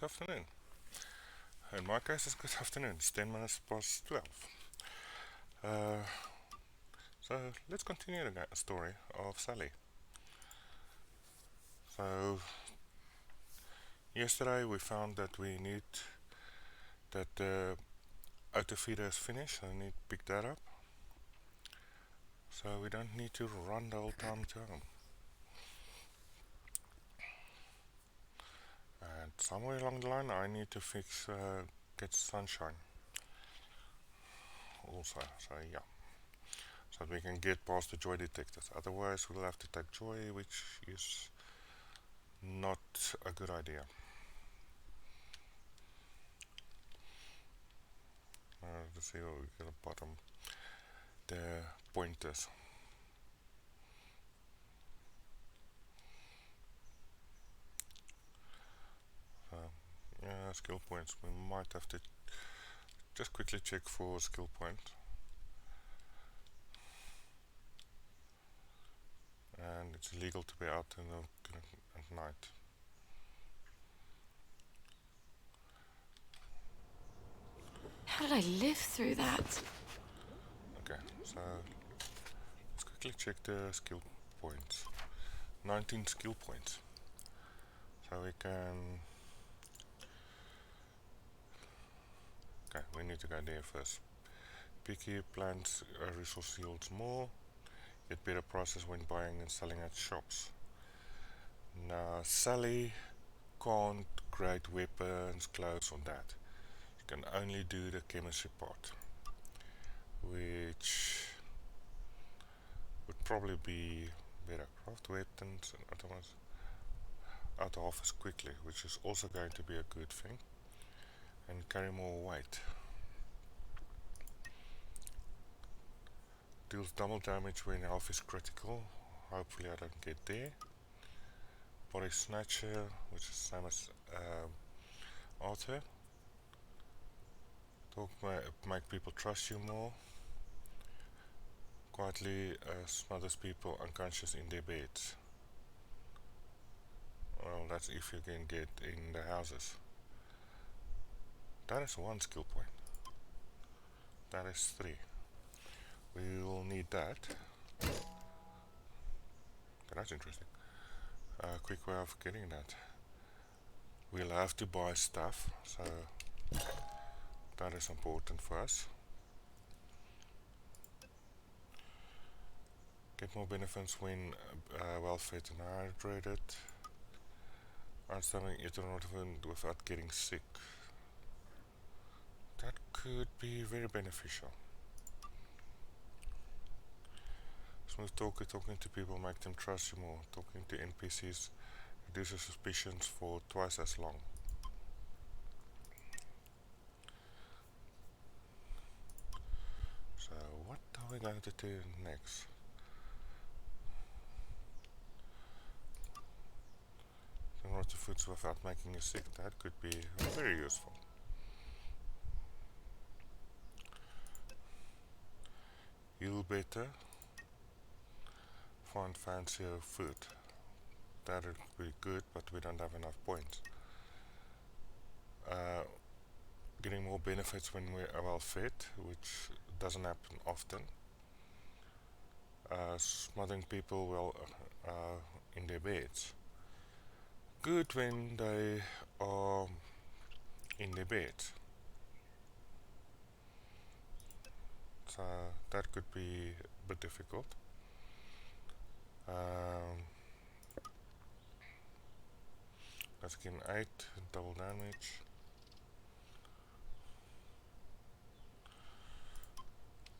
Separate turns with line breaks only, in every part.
afternoon. In my case, it's good afternoon. It's 10 minutes past 12. Uh, so let's continue the story of Sally. So yesterday we found that we need that the auto feeder is finished. So I need to pick that up. So we don't need to run the whole time to home. And somewhere along the line, I need to fix get sunshine also. So yeah, so that we can get past the joy detectors. Otherwise, we'll have to take joy, which is not a good idea. Let's see what we get at the bottom. The pointers. Yeah, skill points. We might have to just quickly check for skill point. And it's illegal to be out at night.
How did I live through that?
Okay, so let's quickly check the skill points. 19 skill points. So we can. Okay, we need to go there first. Picky plants resource yields more, get better prices when buying and selling at shops. Now, Sally can't create weapons, clothes, or that. You can only do the chemistry part, which would probably be better. Craft weapons and items out of office quickly, which is also going to be a good thing, and carry more weight. Deals double damage when health is critical. Hopefully I don't get there. Body snatcher, which is the same as Arthur. Make people trust you more. Quietly smothers people unconscious in their beds. Well, that's if you can get in the houses. That is one skill point. That is 3. We will need that. Okay, that's interesting. A quick way of getting that. We'll have to buy stuff, so that is important for us. Get more benefits when well fed and hydrated. And something eaten without getting sick. That could be very beneficial. Smooth talker, talking to people make them trust you more. Talking to NPCs reduces suspicions for twice as long. So what are we going to do next? Convert to foods without making you sick. That could be very useful. Heal better. Find fancier food. That would be good, but we don't have enough points. Getting more benefits when we are well fed, which doesn't happen often. Smothering people well in their beds. Good when they are in their beds. So that could be a bit difficult. Let's gain 8, double damage.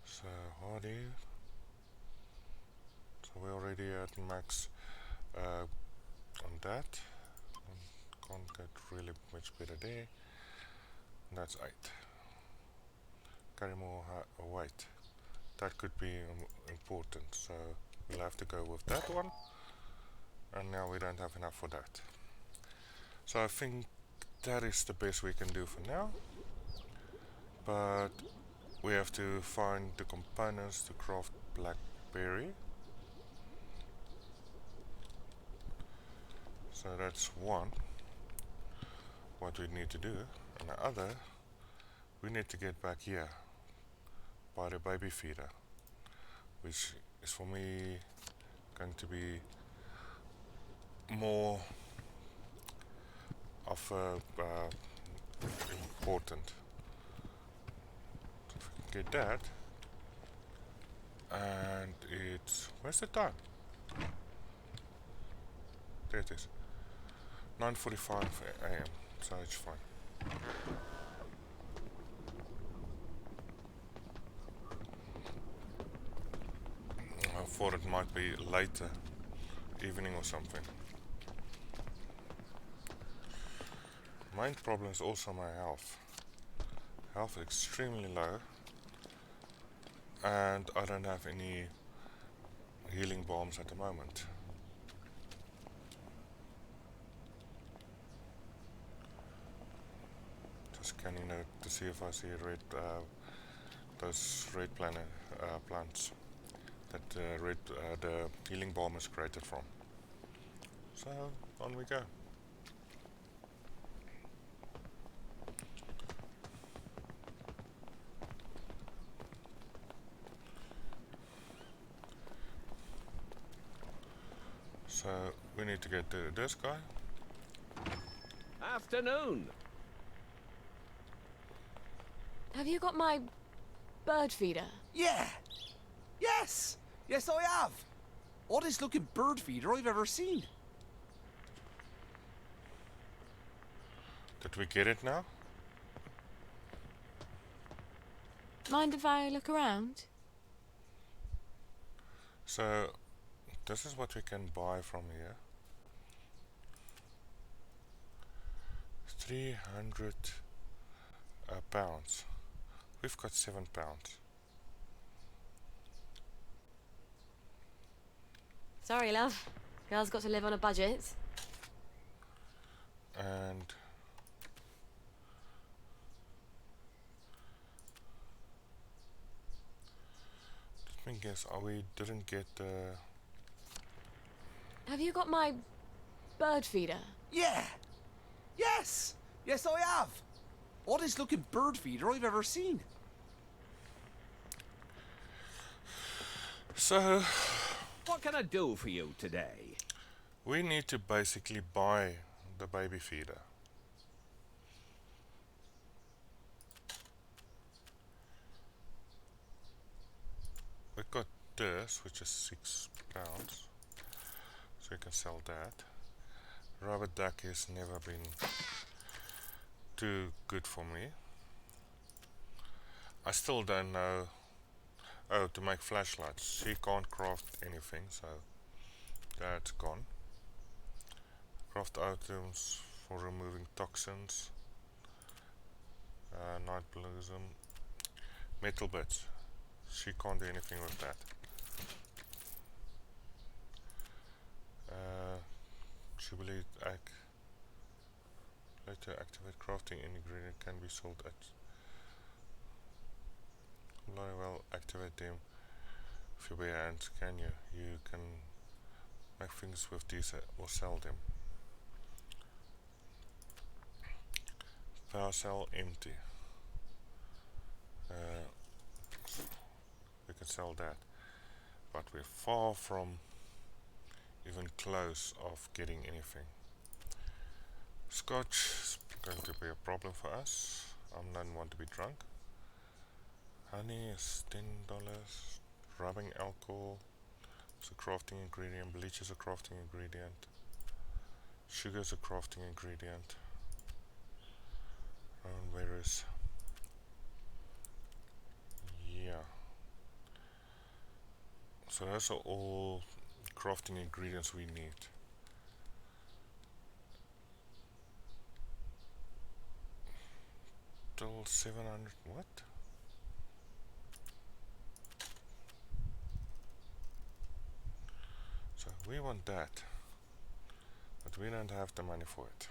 So hardy. So we're already at max on that. Can't get really much better there. That's 8. Carry more weight. That could be important, so we'll have to go with that one. And now we don't have enough for that. So I think that is the best we can do for now. But we have to find the components to craft blackberry. So that's 1. what we need to do. And the other, we need to get back here by the baby feeder, which is for me going to be more of a important. So if we can get that, and it's, where's the time? There it is, 9:45 a.m. So it's fine. I thought it might be later, evening or something. Main problem is also my health. Health is extremely low, and I don't have any healing bombs at the moment. Just scanning it to see if I see red, those red plants that the healing bomb is created from. So on we go. So we need to get to this guy.
Afternoon.
Have you got my bird feeder?
Yeah. Yes. Yes, I have. Oddest looking bird feeder I've ever seen.
Did we get it now?
Mind if I look around?
So this is what we can buy from here. 300 pounds. We've got 7 pounds.
Sorry, love. Girl's got to live on a budget.
And let me guess, we didn't get the...
Have you got my bird feeder?
Yeah. Yes. Yes, I have. Oddest looking bird feeder I've ever seen.
So
What can I do for you today?
we need to basically buy the baby feeder. We've got this, which is 6 pounds, so you can sell that. Rubber duck has never been too good for me. I still don't know. Oh, to make flashlights. She can't craft anything, so that's gone. Craft items for removing toxins. Night blossom. Metal bits. She can't do anything with that. Jubilee egg. Later activate crafting ingredient can be sold at. Very well, activate them with your bare hands, can you? You can make things with these or sell them. Power cell empty. We can sell that, but we're far from even close of getting anything. Scotch is going to be a problem for us. I don't want to be drunk. Honey is $10. Rubbing alcohol is a crafting ingredient. Bleach is a crafting ingredient. Sugar is a crafting ingredient. And where is... yeah. So those are all crafting ingredients we need. Till 700, what? So we want that, but we don't have the money for it.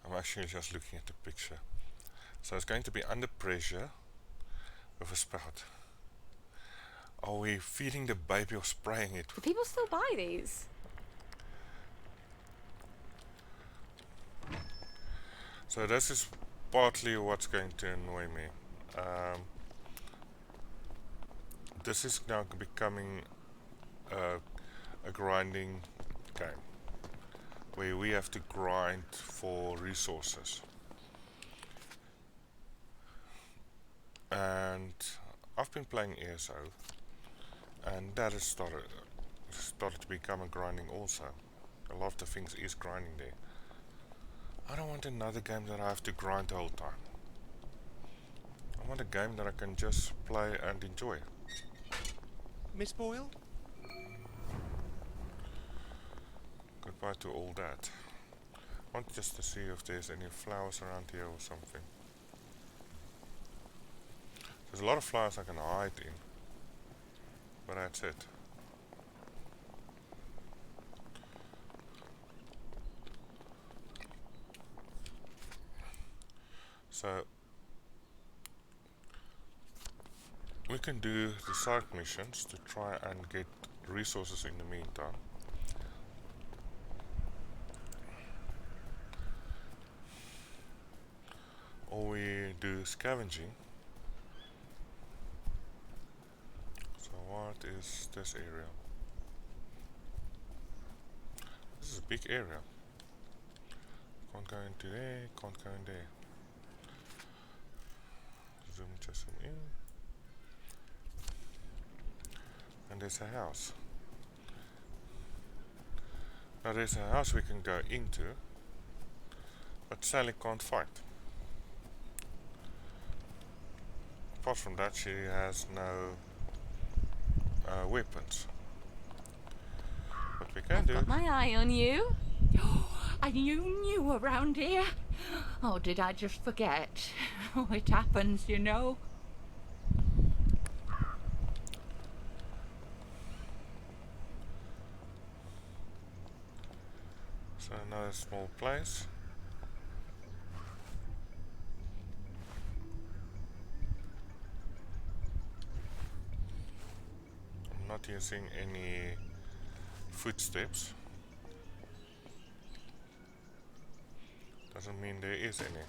I'm actually just looking at the picture. So it's going to be under pressure with a spout. Are we feeding the baby or spraying it?
Do people still buy these?
So this is partly what's going to annoy me. This is now becoming a grinding game where we have to grind for resources, and I've been playing ESO, and that has started to become a grinding also. A lot of the things is grinding there. I don't want another game that I have to grind the whole time. I want a game that I can just play and enjoy.
Miss Boyle?
Goodbye to all that. I want just to see if there's any flowers around here or something. There's a lot of flowers I can hide in, but that's it. So we can do the side missions to try and get resources in the meantime. Or we do scavenging. So what is this area? This is a big area. Can't go into there, can't go in there. Zoom in. And there's a house. Now there's a house we can go into, but Sally can't fight. Apart from that, she has no weapons. What we can do...
Got my eye on you.
And you knew around here? Oh, did I just forget? Oh, it happens, you know.
So another small place. I'm not using any footsteps. Doesn't mean there is any.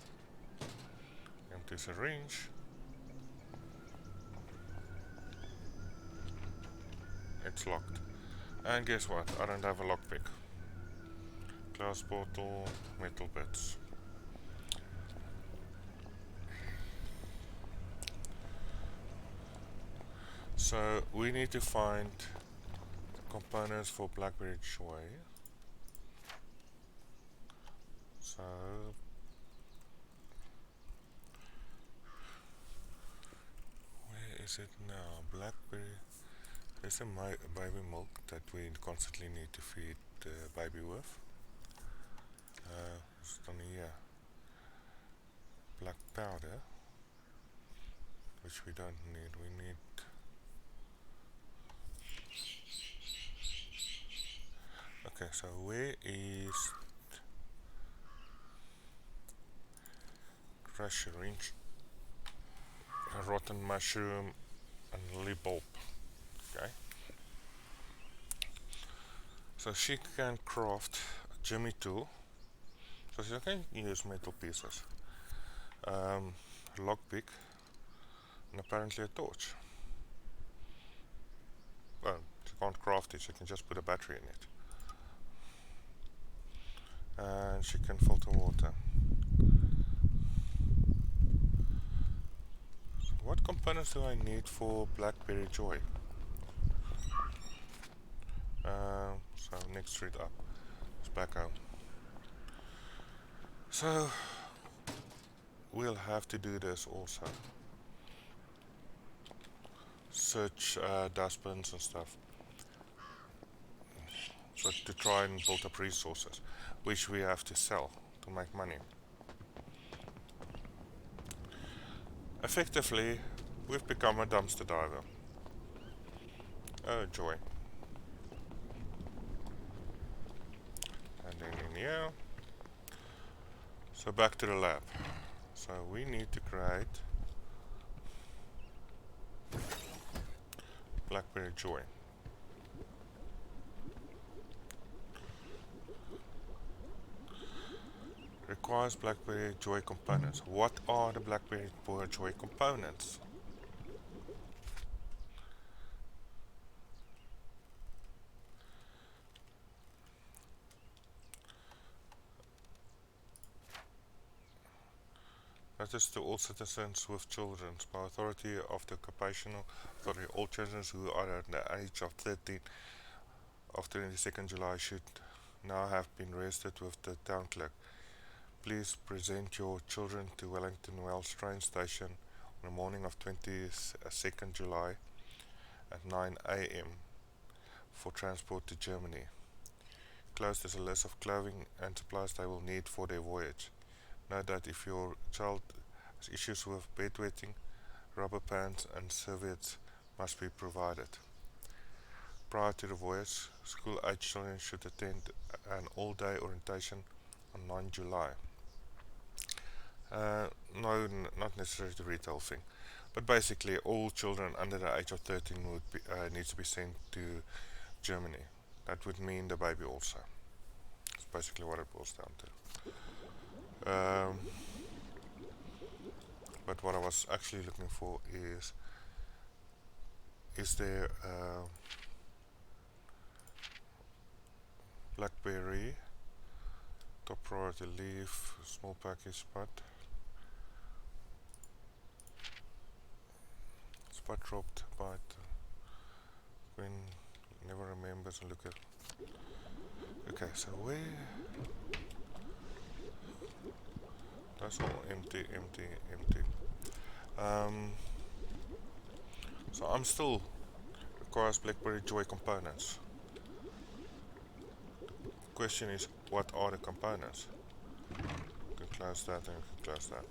Empty syringe. It's locked. And guess what? I don't have a lockpick. Glass bottle, metal bits. So we need to find components for Blackberry Joy. So where is it now? Blackberry. There's a baby milk that we constantly need to feed the baby with. It's on here. Black powder, which we don't need. We need okay, so where is crush syringe, a rotten mushroom, and lip bulb? Okay. So she can craft a Jimmy tool. So she can use metal pieces, lockpick, and apparently a torch. Well, she can't craft it, she can just put a battery in it. And she can filter water. So what components do I need for Blackberry Joy? So next street up is back home. So we'll have to do this also. Search dustbins and stuff. So to try and build up resources, which we have to sell to make money. Effectively, we've become a dumpster diver. Oh joy. And then in here. So back to the lab. So we need to create BlackBerry Joy? Requires BlackBerry Joy components. What are the BlackBerry Joy components? That is to all citizens with children. By authority of the occupational authority, all children who are at the age of 13 of 22nd July should now have been registered with the town clerk. Please present your children to Wellington Wells train station on the morning of 22nd July at 9 a.m. for transport to Germany. Closed is a list of clothing and supplies they will need for their voyage. Note that if your child has issues with bedwetting, rubber pants and serviettes must be provided. Prior to the voyage, school-age children should attend an all-day orientation on 9 July. No, not necessarily the retail thing, but basically all children under the age of 13 would be, needs to be sent to Germany. That would mean the baby also. That's basically what it boils down to. But what I was actually looking for is there BlackBerry top priority leaf small package spot dropped, but when never remembers and look at. Okay, so where? That's all empty. So I'm still requires BlackBerry Joy components. Question is, what are the components? You can close that and you can close that.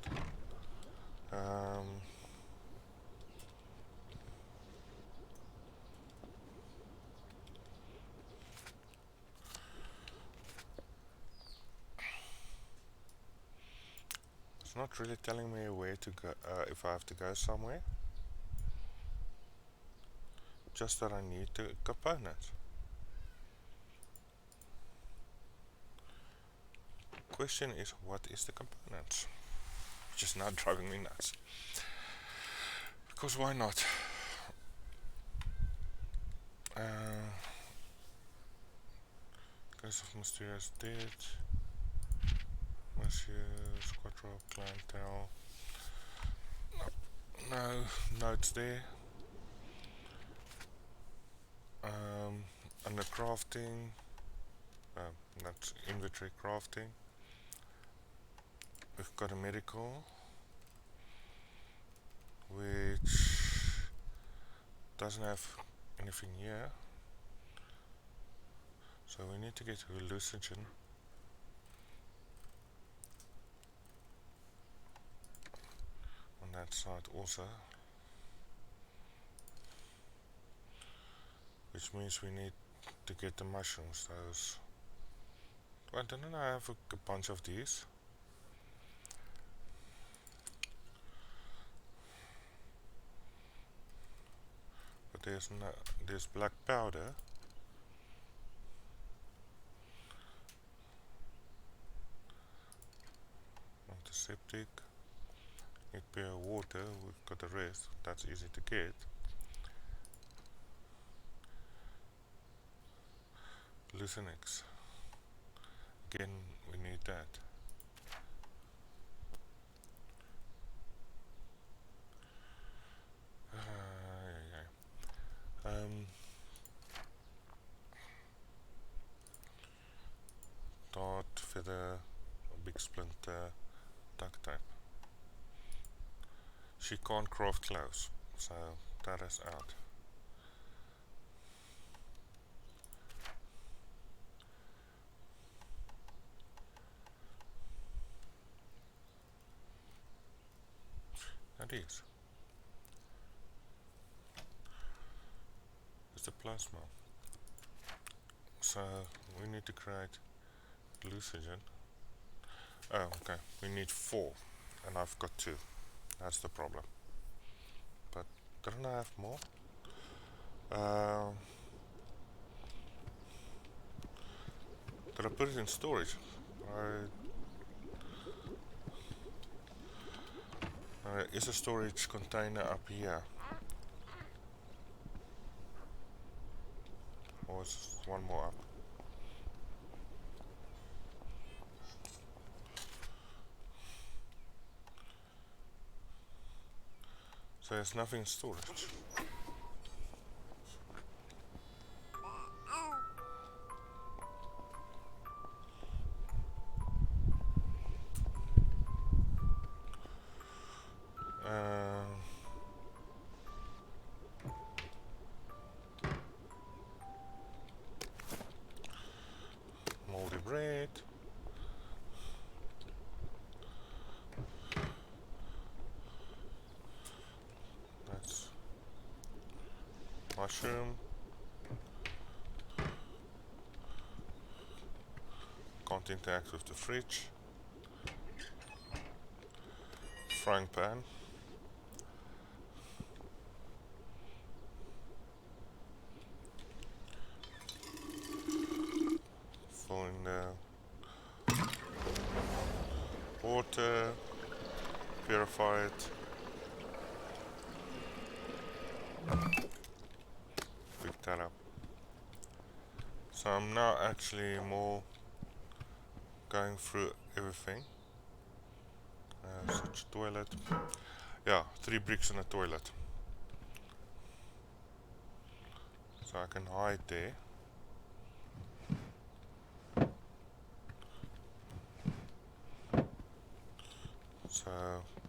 It's not really telling me where to go, if I have to go somewhere. Just that I need the components. Question is, what is the components? Which is now driving me nuts. Because why not? Case of mysterious death. Monsieur Squadro clientele. No notes there. Under crafting, that's inventory crafting. We've got a medical, which doesn't have anything here, so we need to get hallucinogen. On that side also, which means we need to get the mushrooms. Those, I don't know, I have a bunch of these. But there's black powder. Antiseptic. Need pure water. We've got the rest. That's easy to get. Lucinex. Again, we need that. Dart, feather, a big splinter, duct tape. She can't craft clothes, so that is out. That is. It's the plasma. So we need to create glucogen. Oh, okay. We need 4, and I've got 2. That's the problem. But don't I have more? Um, did I put it in storage? Is a storage container up here? Or is one more up? So there's nothing in storage. Moldy bread. That's mushroom. Can't interact with the fridge. Frying pan. Filling the water. Purify it. Pick that up. So I'm now actually more going through everything. Such toilet. Yeah, 3 bricks in a toilet. So I can hide there. So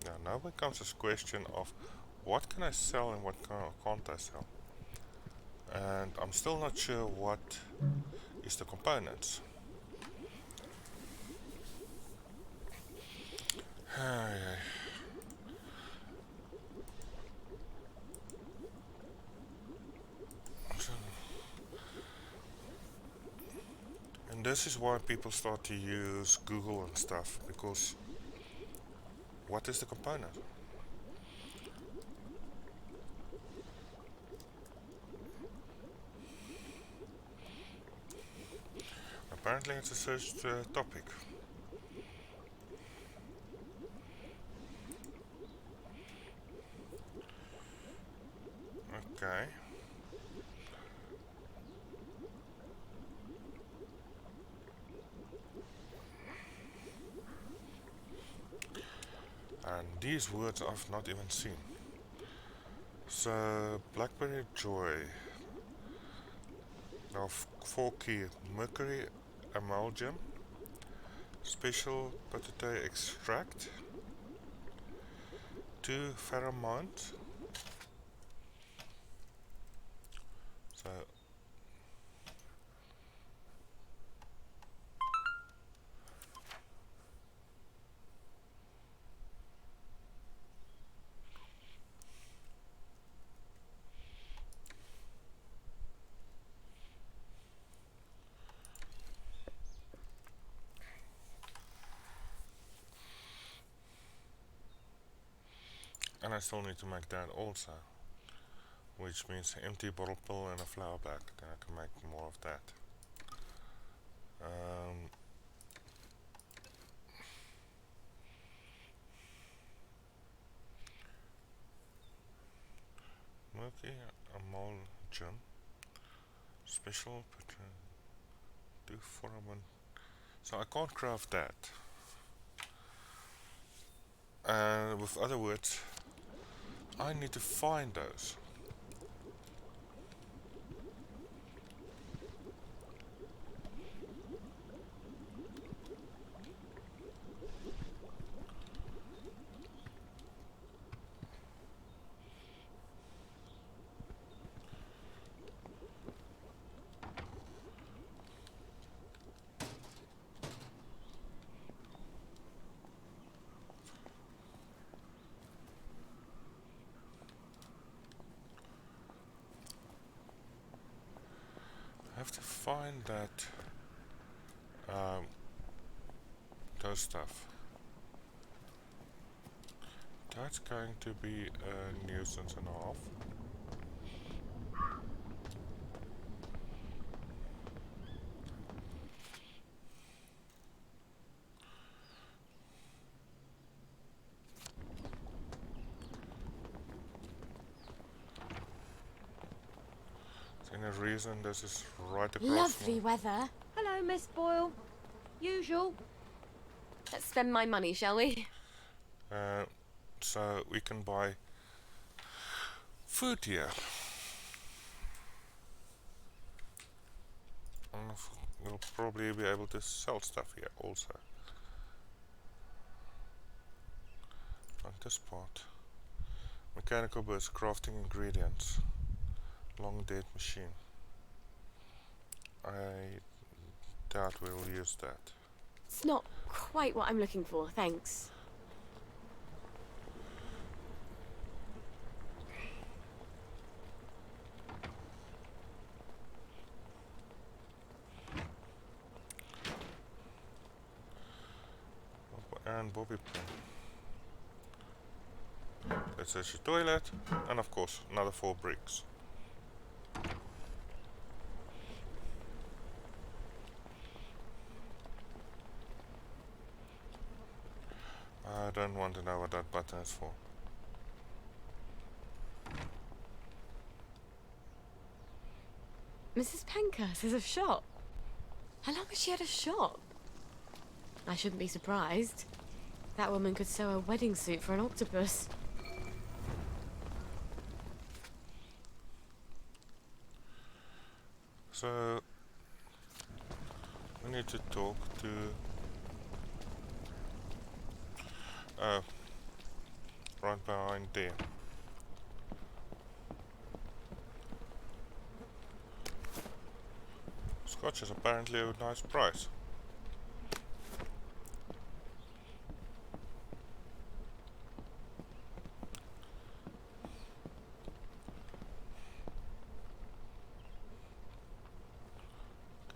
yeah, now becomes this question of what can I sell and what can't I sell. And I'm still not sure what is the components. And this is why people start to use Google and stuff, because what is the component? Apparently it's a searched topic. Okay. And these words I've not even seen. So, Blackberry Joy. Now 4-key mercury amalgam, special potato extract, 2 pheromone. So and I still need to make that also, which means empty bottle pill and a flour bag. Then I can make more of that. Mercury amalgam, special do pheromone. So I can't craft that. With other words, I need to find those. I have to find that those stuff. That's going to be a nuisance and a half. reason this is right across
Lovely
from...
weather.
Hello, Miss Boyle. Usual.
Let's spend my money, shall we?
So we can buy food here. And we'll probably be able to sell stuff here also. On this part. Mechanical bits, crafting ingredients. Long dead machine. I doubt we'll use that.
It's not quite what I'm looking for, thanks.
And bobby pin. This is your toilet, and of course another 4 bricks. I don't want to know what that button is for.
Mrs. Pankhurst has a shop. How long has she had a shop? I shouldn't be surprised. That woman could sew a wedding suit for an octopus.
So we need to talk to right behind there. Scotch is apparently a nice price.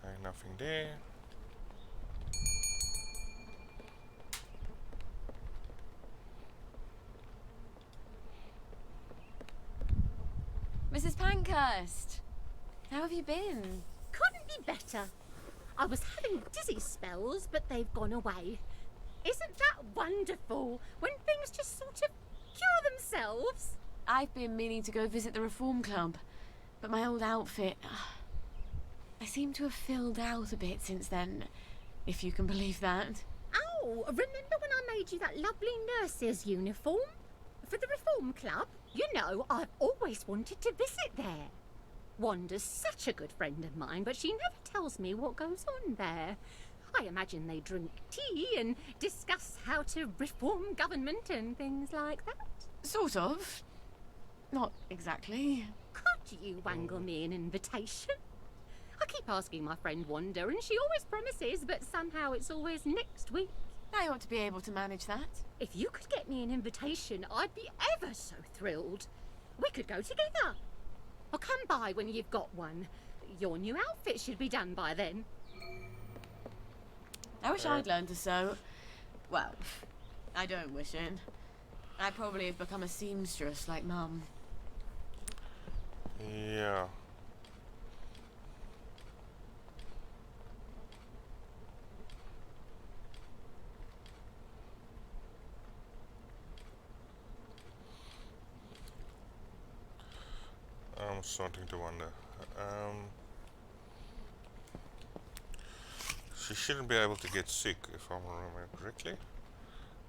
Okay, nothing there.
Mrs. Pankhurst, how have you been?
Couldn't be better. I was having dizzy spells, but they've gone away. Isn't that wonderful when things just sort of cure themselves?
I've been meaning to go visit the Reform Club, but my old outfit... I seem to have filled out a bit since then, if you can believe that.
Oh, remember when I made you that lovely nurse's uniform? For the Reform Club? You know, I've always wanted to visit there. Wanda's such a good friend of mine, but she never tells me what goes on there. I imagine they drink tea and discuss how to reform government and things like that.
Sort of. Not exactly.
Could you wangle me an invitation? I keep asking my friend Wanda, and she always promises, but somehow it's always next week.
I ought to be able to manage that.
If you could get me an invitation, I'd be ever so thrilled. We could go together. I'll come by when you've got one. Your new outfit should be done by then.
I wish I'd learned to sew. Well, I don't wish it. I'd probably have become a seamstress like Mum.
Yeah. I'm starting to wonder. She shouldn't be able to get sick, if I remember correctly.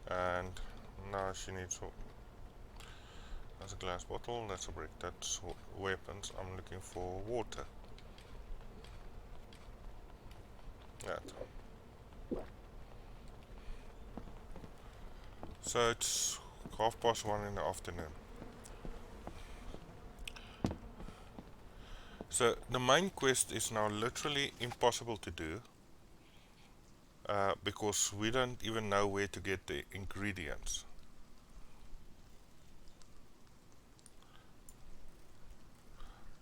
And now she needs... That's a glass bottle, that's a brick, that's weapons. I'm looking for water. That. So it's 1:30 in the afternoon. So the main quest is now literally impossible to do because we don't even know where to get the ingredients.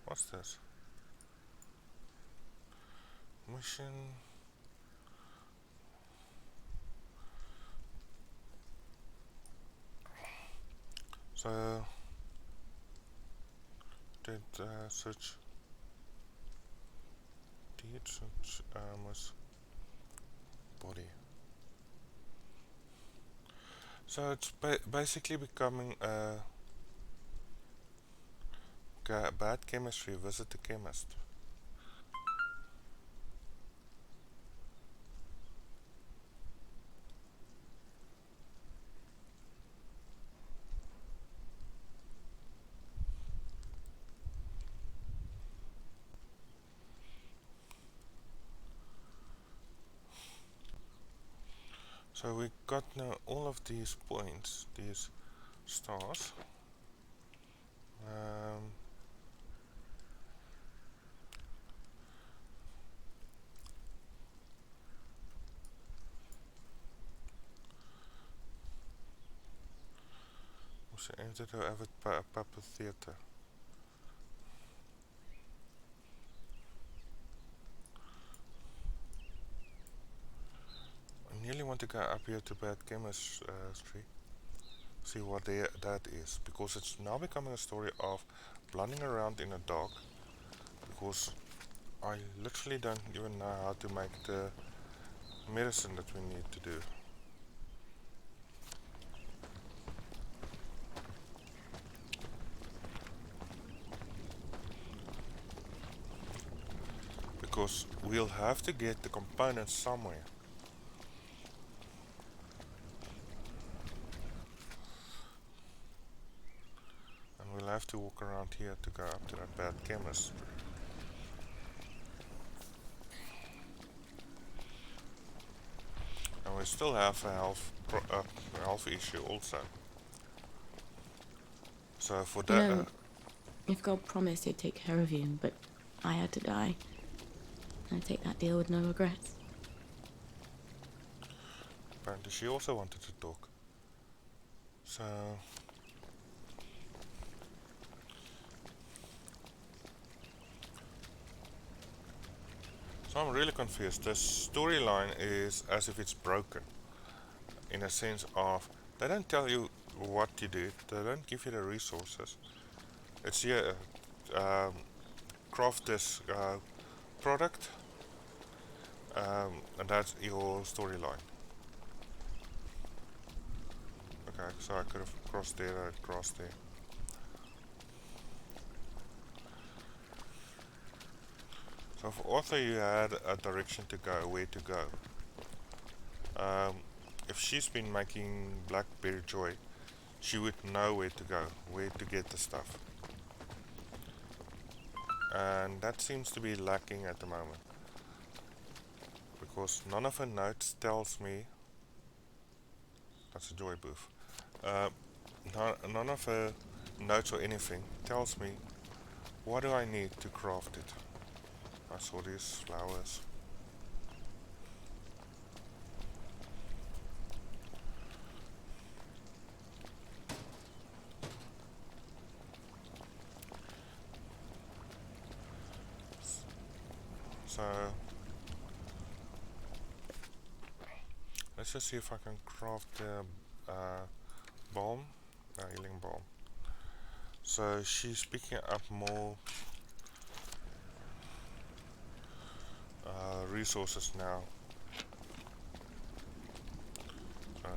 What's this? Mission. So did search. Search armors body. So it's basically becoming a bad chemistry. Visit the chemist. So we got now all of these points, these stars. We entered the Avid Puppet Theatre. I nearly want to go up here to Bad Chemistry, see what that is, because it's now becoming a story of blundering around in a dark, because I literally don't even know how to make the medicine that we need to do. Because we'll have to get the components somewhere. And we'll have to walk around here to go up to that Bad Chemist. And we still have a health issue also. So for
You
that,
know, if God promised he'd take care of you, but I had to die, I'd take that deal with no regrets.
apparently she also wanted to talk. So I'm really confused. The storyline is as if it's broken, in a sense of they don't tell you what you do, they don't give you the resources. It's here, craft this product, and that's your storyline. Okay, so I could have crossed there, I'd crossed there. So for Arthur you had a direction to go, where to go. If she's been making Blackberry Joy, she would know where to go, where to get the stuff. And that seems to be lacking at the moment. Because none of her notes tells me... That's a Joy booth. None of her notes or anything tells me what do I need to craft it. I saw these flowers. So let's just see if I can craft the balm, healing balm. So she's picking up more resources now. So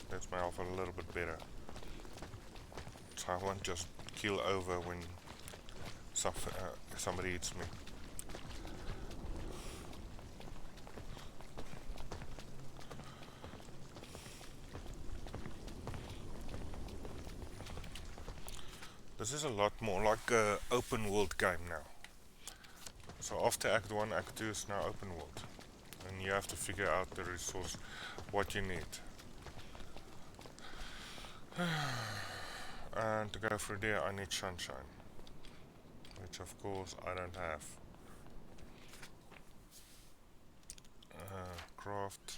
that's my health a little bit better. So I won't just keel over when somebody eats me. This is a lot more like an open world game now. So after Act 1, Act 2 is now open world. And you have to figure out the resource, what you need. And to go through there I need sunshine. Which of course I don't have. Craft.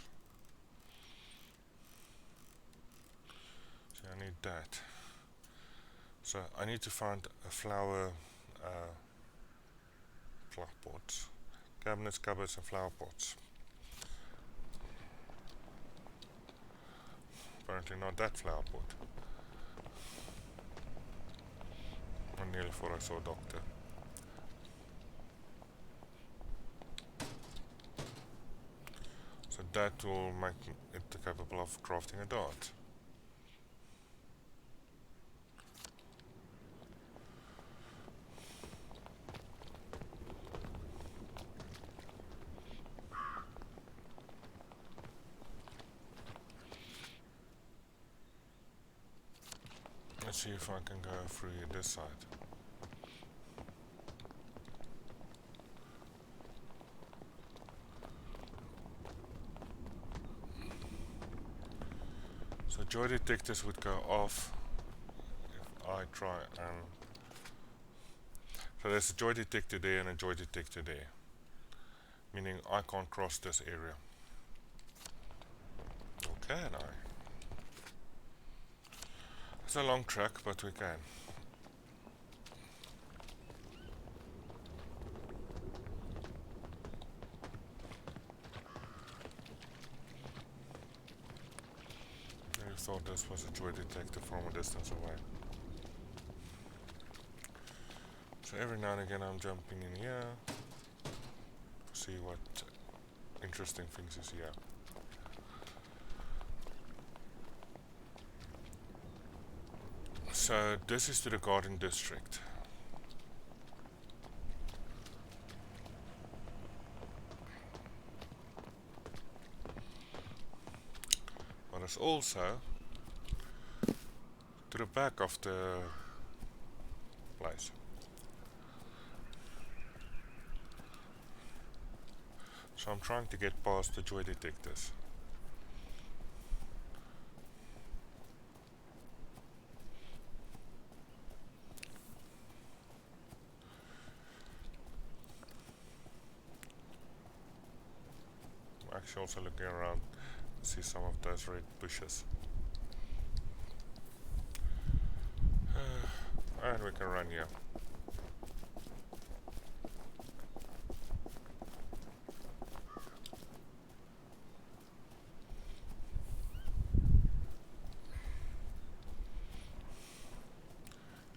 So I need that. So I need to find a flower pots. Cabinets, cupboards and flower pots. Apparently not that flower pot. I nearly thought I saw a doctor. So that will make it capable of crafting a dart. Let's see if I can go through this side. joy detectors would go off if I try and... So there's a joy detector there and a joy detector there, meaning I can't cross this area. Okay, now. It's a long track, but we can. I thought this was a joy detector from a distance away. So every now and again I'm jumping in here to see what interesting things is here. So this is to the garden district. But it's also to the back of the place. So I'm trying to get past the joy detectors. I'm actually also looking around to see some of those red bushes. And we can run here.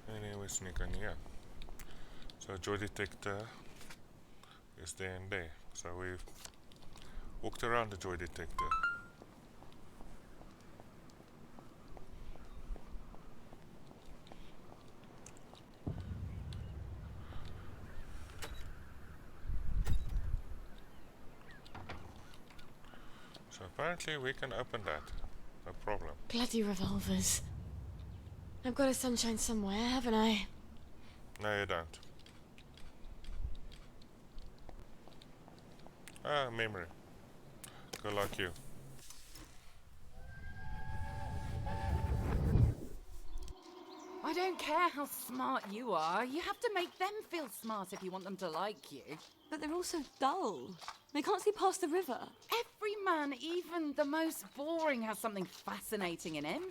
Anyway, we sneak in here. So joy detector is there and there. So we've walked around the joy detector. So apparently we can open that. No problem.
Bloody revolvers. I've got a sunshine somewhere, haven't I?
No, you don't. Ah, memory. Good like you.
I don't care how smart you are. You have to make them feel smart if you want them to like you.
But they're all so dull. They can't see past the river.
Every man, even the most boring, has something fascinating in him.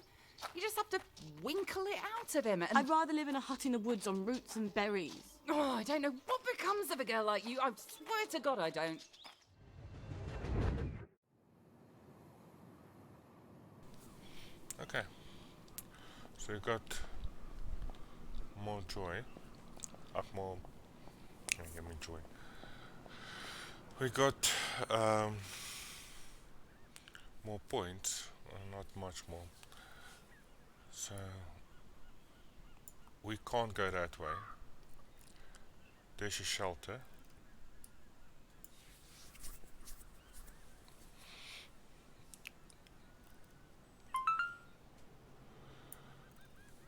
You just have to winkle it out of him. And
I'd rather live in a hut in the woods on roots and berries.
oh, I don't know what becomes of a girl like you. I swear to God I don't.
Okay. So you got more joy. More. Give me joy. We got more points, not much more. So we can't go that way. There's a shelter.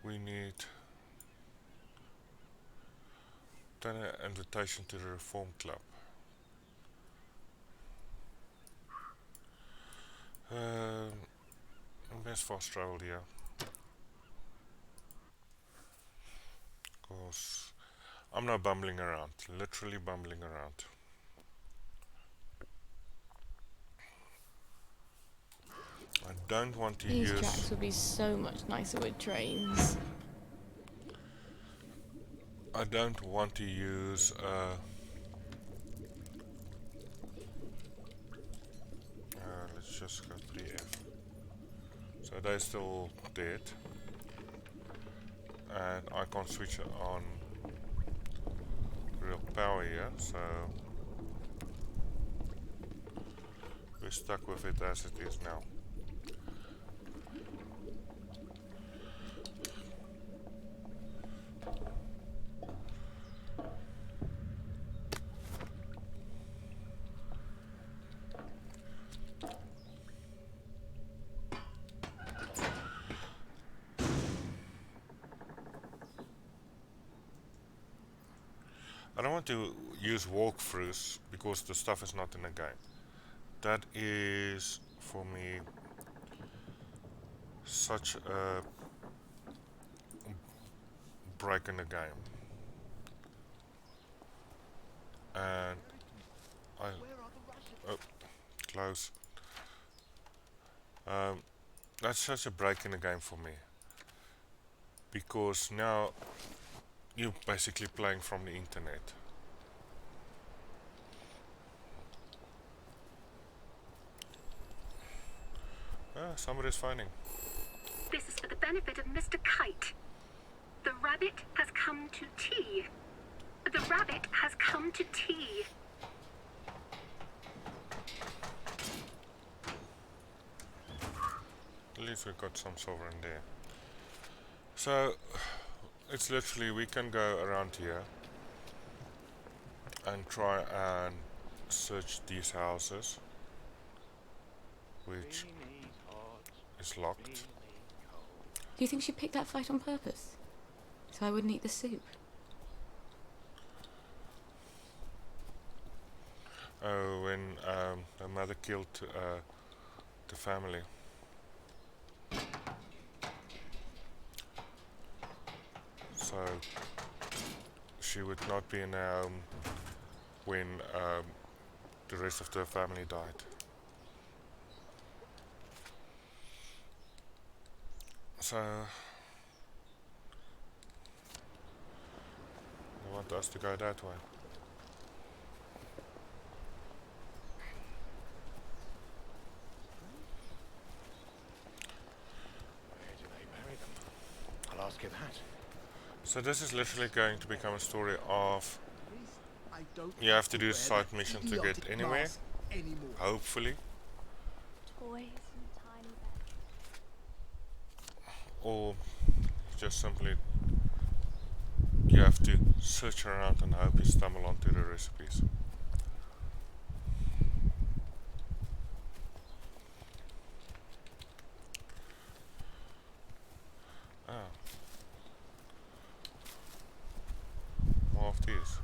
We need then an invitation to the Reform Club. Best fast travel here. Because I'm not bumbling around, literally bumbling around. I don't want to
These
use...
tracks would be so much nicer with trains.
I don't want to use let's just go 3F. So they're still dead. And I can't switch it on real power here, so we're stuck with it as it is now. I don't want to use walkthroughs because the stuff is not in the game. That is for me such a break in the game, and I close. That's such a break in the game for me, because now you're basically playing from the internet. Somebody's phoning.
This is for the benefit of Mr. Kite. The rabbit has come to tea. The rabbit has come to tea.
At least we got some silver in there. So it's literally we can go around here and try and search these houses, which is locked.
Do you think she picked that fight on purpose? So I wouldn't eat the soup?
Oh, when her mother killed the family. So she would not be in her home when the rest of the family died. So they want us to go that way.
Where do they bury them? I'll ask you that.
So this is literally going to become a story of
I don't
you have to do a
wear
side
that
mission to get
idiotic
anywhere,
mask anymore.
hopefully,
Toys and tiny beds.
or just simply you have to search around and hope you stumble onto the recipes. Ah. More of these.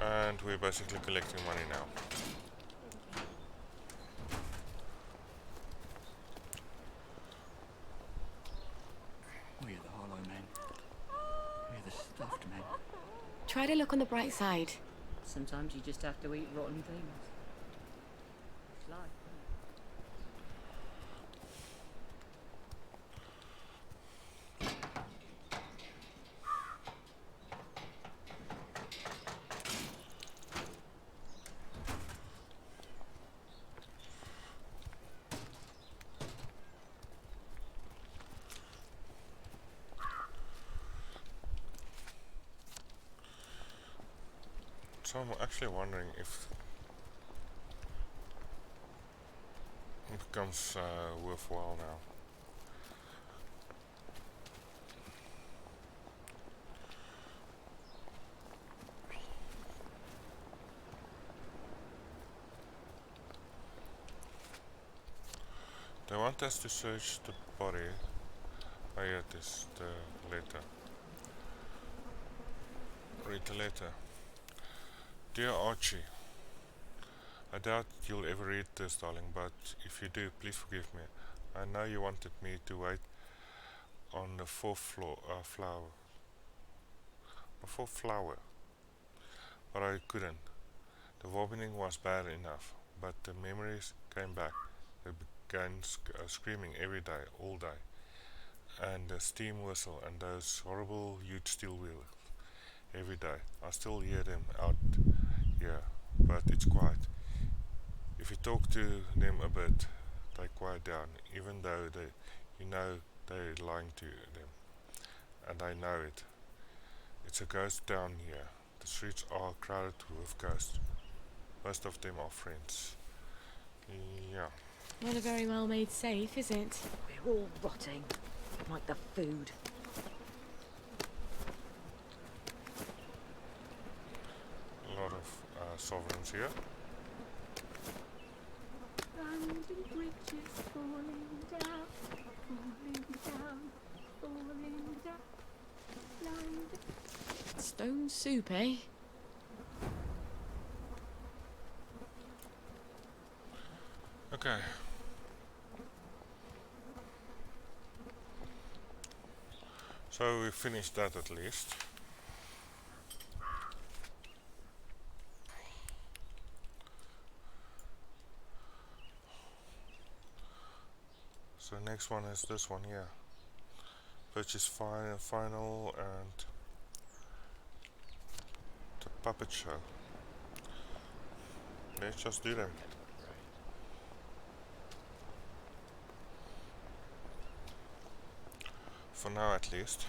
And we're basically collecting money now.
We're the hollow men. We're the stuffed men.
Try to look on the bright side.
Sometimes you just have to eat rotten things. It's life,
So I'm actually wondering if it becomes worthwhile now. They want us to search the body. Oh yeah, it is the letter. Read the letter. Dear Archie, I doubt you'll ever read this, darling, but if you do, please forgive me. I know you wanted me to wait on the fourth flower, but I couldn't. The vomiting was bad enough, but the memories came back. They began screaming every day, all day, and the steam whistle and those horrible huge steel wheels every day. I still hear them out here, but it's quiet. If you talk to them a bit, they quiet down, even though you know they're lying to them, and I know it. It's a ghost town here. The streets are crowded with ghosts. Most of them are friends. Yeah.
Not a very well made safe, is it?
They're all rotting, like the food.
A lot of sovereigns here.
London Bridge is falling down, falling down, falling down.
Stone soup, eh?
Okay. So we finished that at least. So next one is this one here. Purchase final and the puppet show. Let's just do them. For now at least.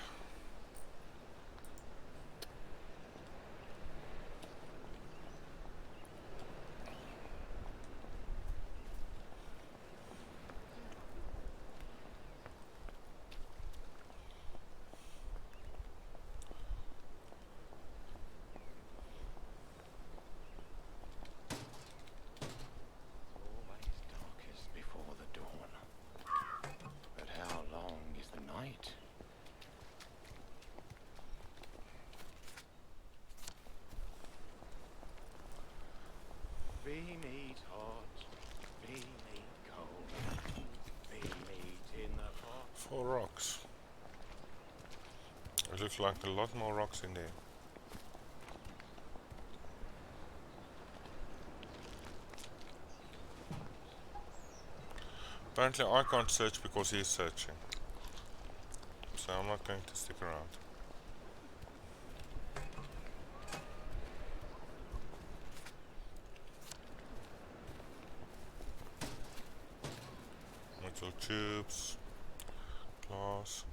Always darkest before the dawn. But how long is the night? Be meat hot, be meat cold, be meat in the pot.
4 rocks. It looks like a lot more rocks in there. Apparently I can't search because he's searching. So I'm not going to stick around. Metal tubes, glass.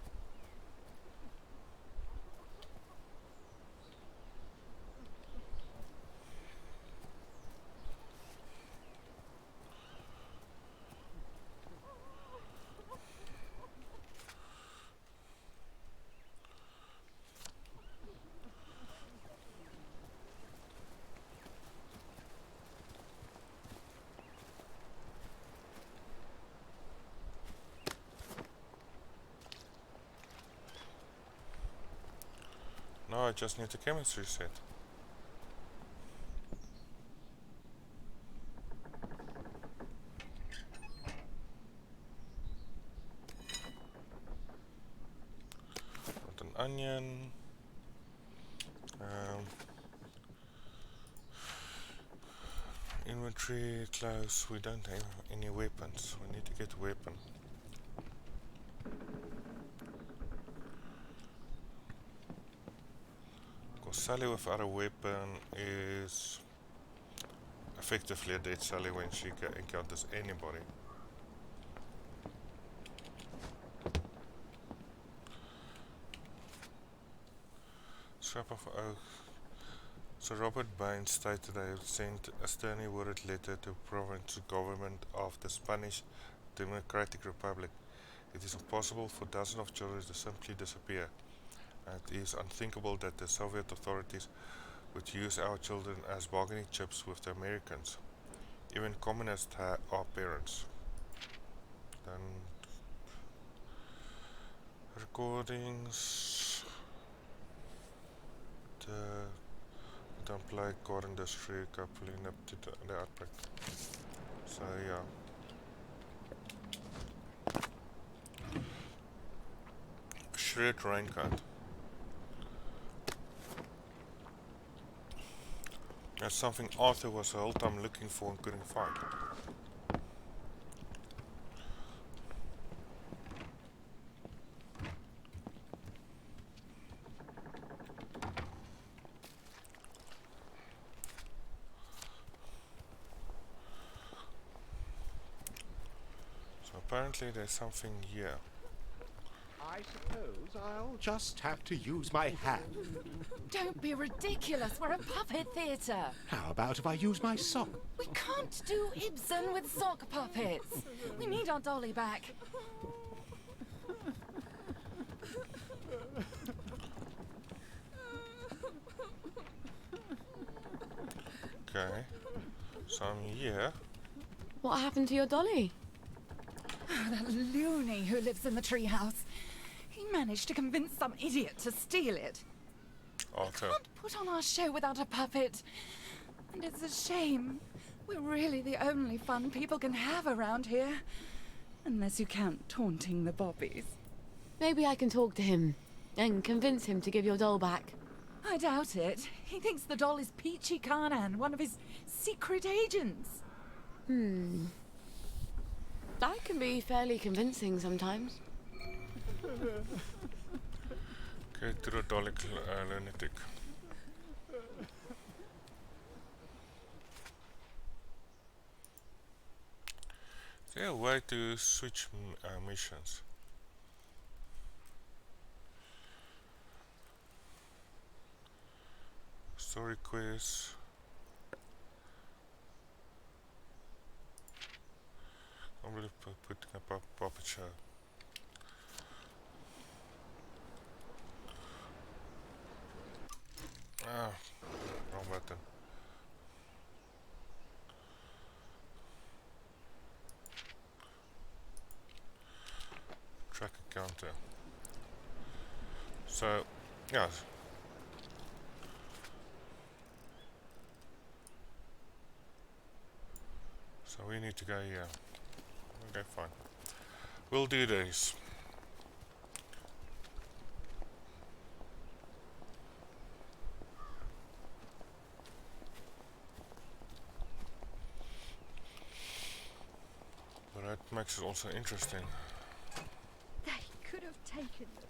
Now I just need a chemistry set. Got an onion. Inventory, clothes. We don't have any weapons. We need to get a weapon. Sally without a weapon is effectively a dead Sally when she encounters anybody. Scrap of oak. Sir Robert Baines stated they had sent a sternly worded letter to the provincial government of the Spanish Democratic Republic. It is impossible for dozens of children to simply disappear. It is unthinkable that the Soviet authorities would use our children as bargaining chips with the Americans. Even communists are parents. Then recordings. The unplugged car industry coupling up to the outbreak. So yeah. Shred raincoat. That's something Arthur was the whole time looking for and couldn't find. So apparently there's something here.
I suppose I'll just have to use my hand.
Don't be ridiculous. We're a puppet theatre.
How about if I use my sock?
We can't do Ibsen with sock puppets. We need our dolly back.
Okay. So I'm here.
What happened to your dolly?
That loony who lives in the treehouse. He managed to convince some idiot to steal it.
Arthur.
Can't put on our show without a puppet. And it's a shame. We're really the only fun people can have around here. Unless you count taunting the bobbies.
Maybe I can talk to him and convince him to give your doll back.
I doubt it. He thinks the doll is Peachy Carnan, one of his secret agents.
I can be fairly convincing sometimes.
Okay, to the Dalek lunatic. Is there a way to switch missions? Story quiz. I'm really putting up a puppet show. Ah, wrong button. Track counter. So, yeah. So we need to go here. Okay, fine. We'll do this. But that makes it also interesting.
They could have taken them.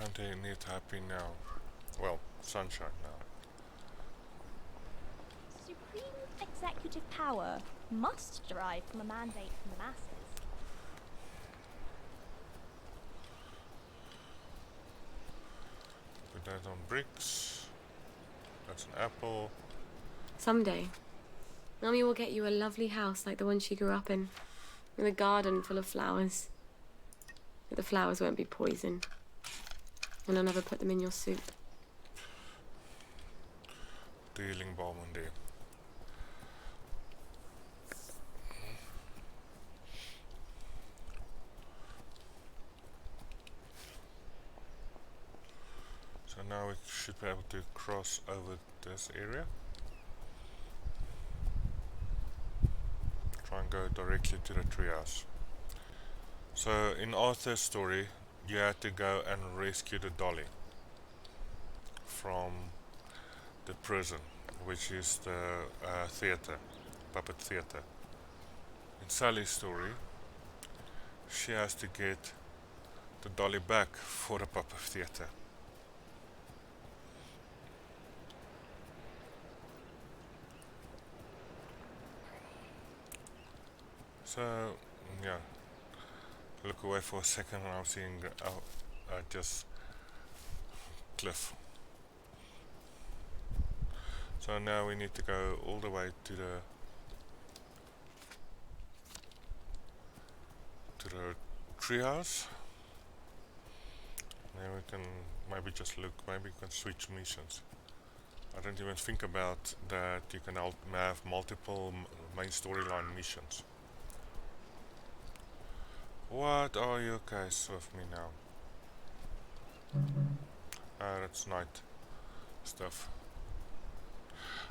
And they need happy now. Well, sunshine now.
Supreme executive power must derive from a mandate from the masses.
Put that on bricks. That's an apple.
Someday, Mummy will get you a lovely house like the one she grew up in, with a garden full of flowers. But the flowers won't be poison, and I'll never put them in your soup.
Dealing bomb on there. So now we should be able to cross over this area. Try and go directly to the treehouse. So in Arthur's story, you had to go and rescue the dolly from the prison, which is the theater, puppet theater. In Sally's story, she has to get the dolly back for the puppet theater. So, yeah, look away for a second and I'm seeing just cliff. So now we need to go all the way to the treehouse. Then we can maybe just look, maybe we can switch missions. I don't even think about that you can have multiple main storyline missions. What are you guys with me now? That's night stuff.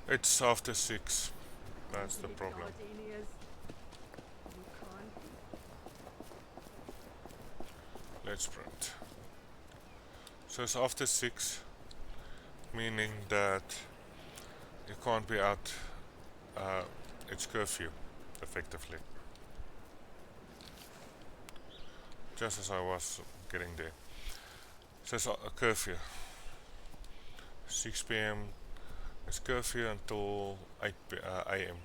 It's after 6. That's the problem. Let's print. So it's after 6, meaning that you can't be out. It's curfew, effectively. Just as I was getting there. It says a curfew. 6 p.m. It's curfew until 8 a.m.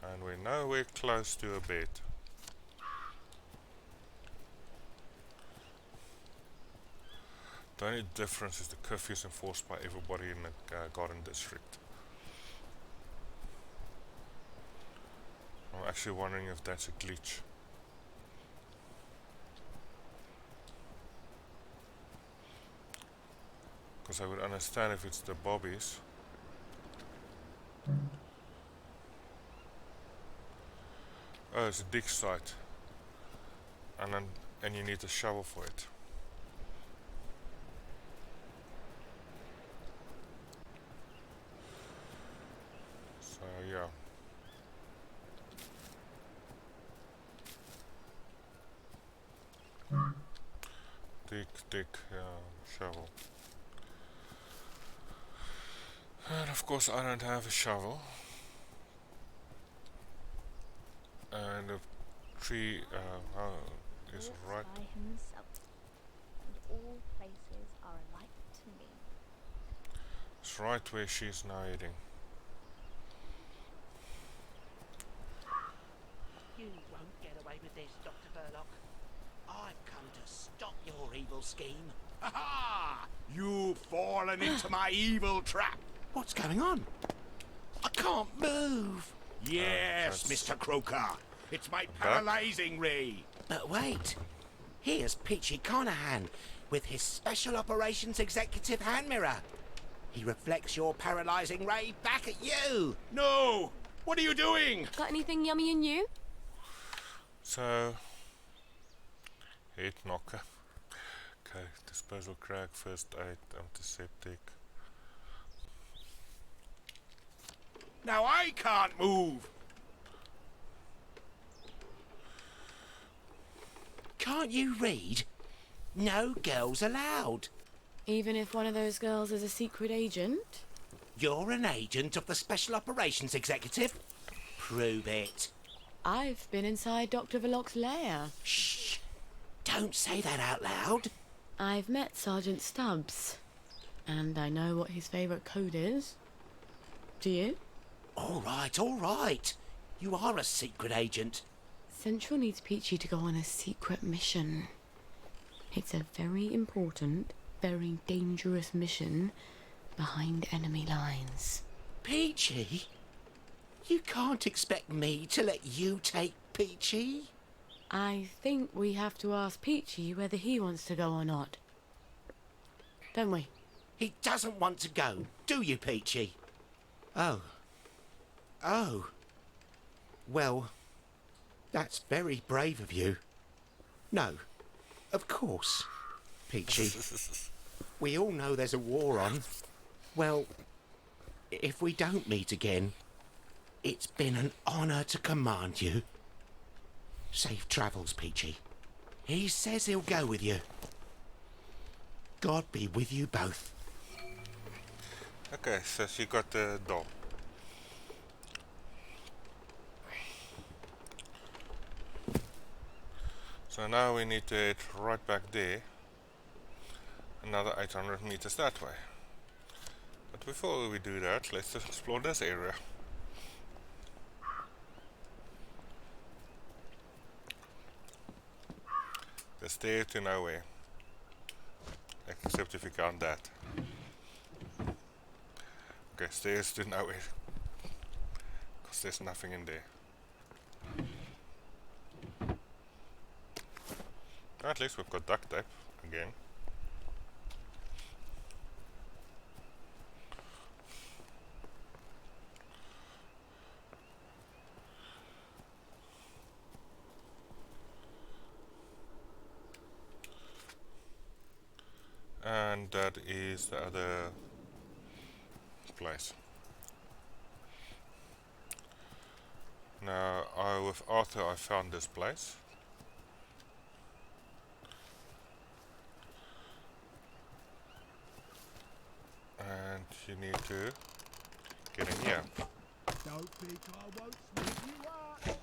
And we're nowhere close to a bed. The only difference is the curfew is enforced by everybody in the garden district. I'm actually wondering if that's a glitch. Because I would understand if it's the bobbies. Oh, it's a dig site. And you need a shovel for it. So yeah. Dig, shovel. And of course I don't have a shovel. And the tree is
Walks
right.
by himself, and all places are alike to me.
It's right where she's now eating.
You won't get away with this, Dr. Verloc. I've come to stop your evil scheme.
Ha ha! You've fallen into my evil trap.
What's going on? I can't move.
Yes,
that's-
Mr. Croker. It's my paralyzing ray.
But wait. Here's Peachy Conahan with his Special Operations Executive hand mirror. He reflects your paralyzing ray back at you.
No! What are you doing?
Got anything yummy in you?
So, heat knocker. Okay, disposal crack, first aid, antiseptic.
Now I can't move.
Can't you read? No girls allowed.
Even if one of those girls is a secret agent?
You're an agent of the Special Operations Executive. Prove it.
I've been inside Dr. Verloc's lair.
Shh. Don't say that out loud.
I've met Sergeant Stubbs, and I know what his favourite code is. Do you?
All right, all right. You are a secret agent.
Central needs Peachy to go on a secret mission. It's a very important, very dangerous mission behind enemy lines.
Peachy? You can't expect me to let you take Peachy?
I think we have to ask Peachy whether he wants to go or not. Don't we?
He doesn't want to go, do you, Peachy? Oh. Oh. Well, that's very brave of you. No, of course, Peachy. We all know there's a war on. Well, if we don't meet again, it's been an honour to command you. Safe travels, Peachy. He says he'll go with you. God be with you both.
Okay, so she got the doll. So now we need to head right back there. Another 800 meters that way. But before we do that, let's just explore this area. The stair to nowhere. Except if you count that. Okay, stairs to nowhere. Because there's nothing in there. At least we've got duct tape again. And that is the other place. Now, with Arthur I found this place. And you need to get in here.
Don't think I won't sneak you up. Ain't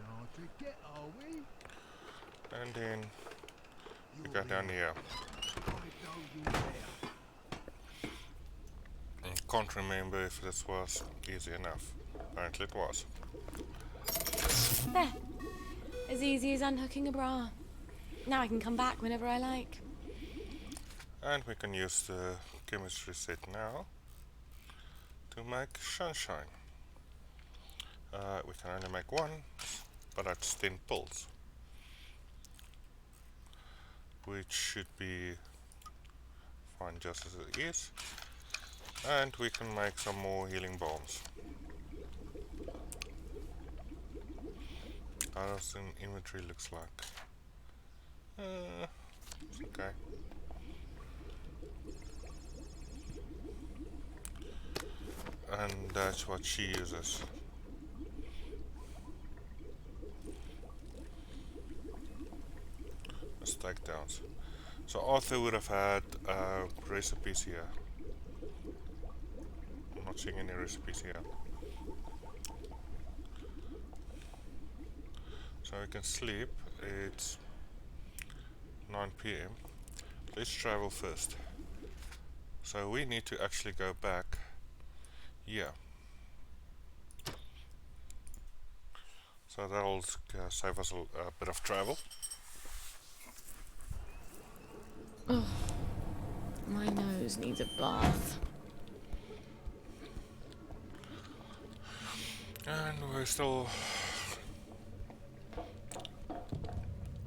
hard to get, are we?
And then you go down here.
I know you there.
I can't remember if this was easy enough. Apparently it was.
There. As easy as unhooking a bra. Now I can come back whenever I like.
And we can use the chemistry set now to make sunshine. We can only make one, but that's 10 pills, which should be fine just as it is. And we can make some more healing bombs. How does the inventory looks like? It's okay. And that's what she uses. As takedowns. So Arthur would have had recipes here. I'm not seeing any recipes here. So we can sleep. It's 9 PM. Let's travel first. So we need to actually go back here. So that'll save us a bit of travel.
Oh, my nose needs a bath.
And we're still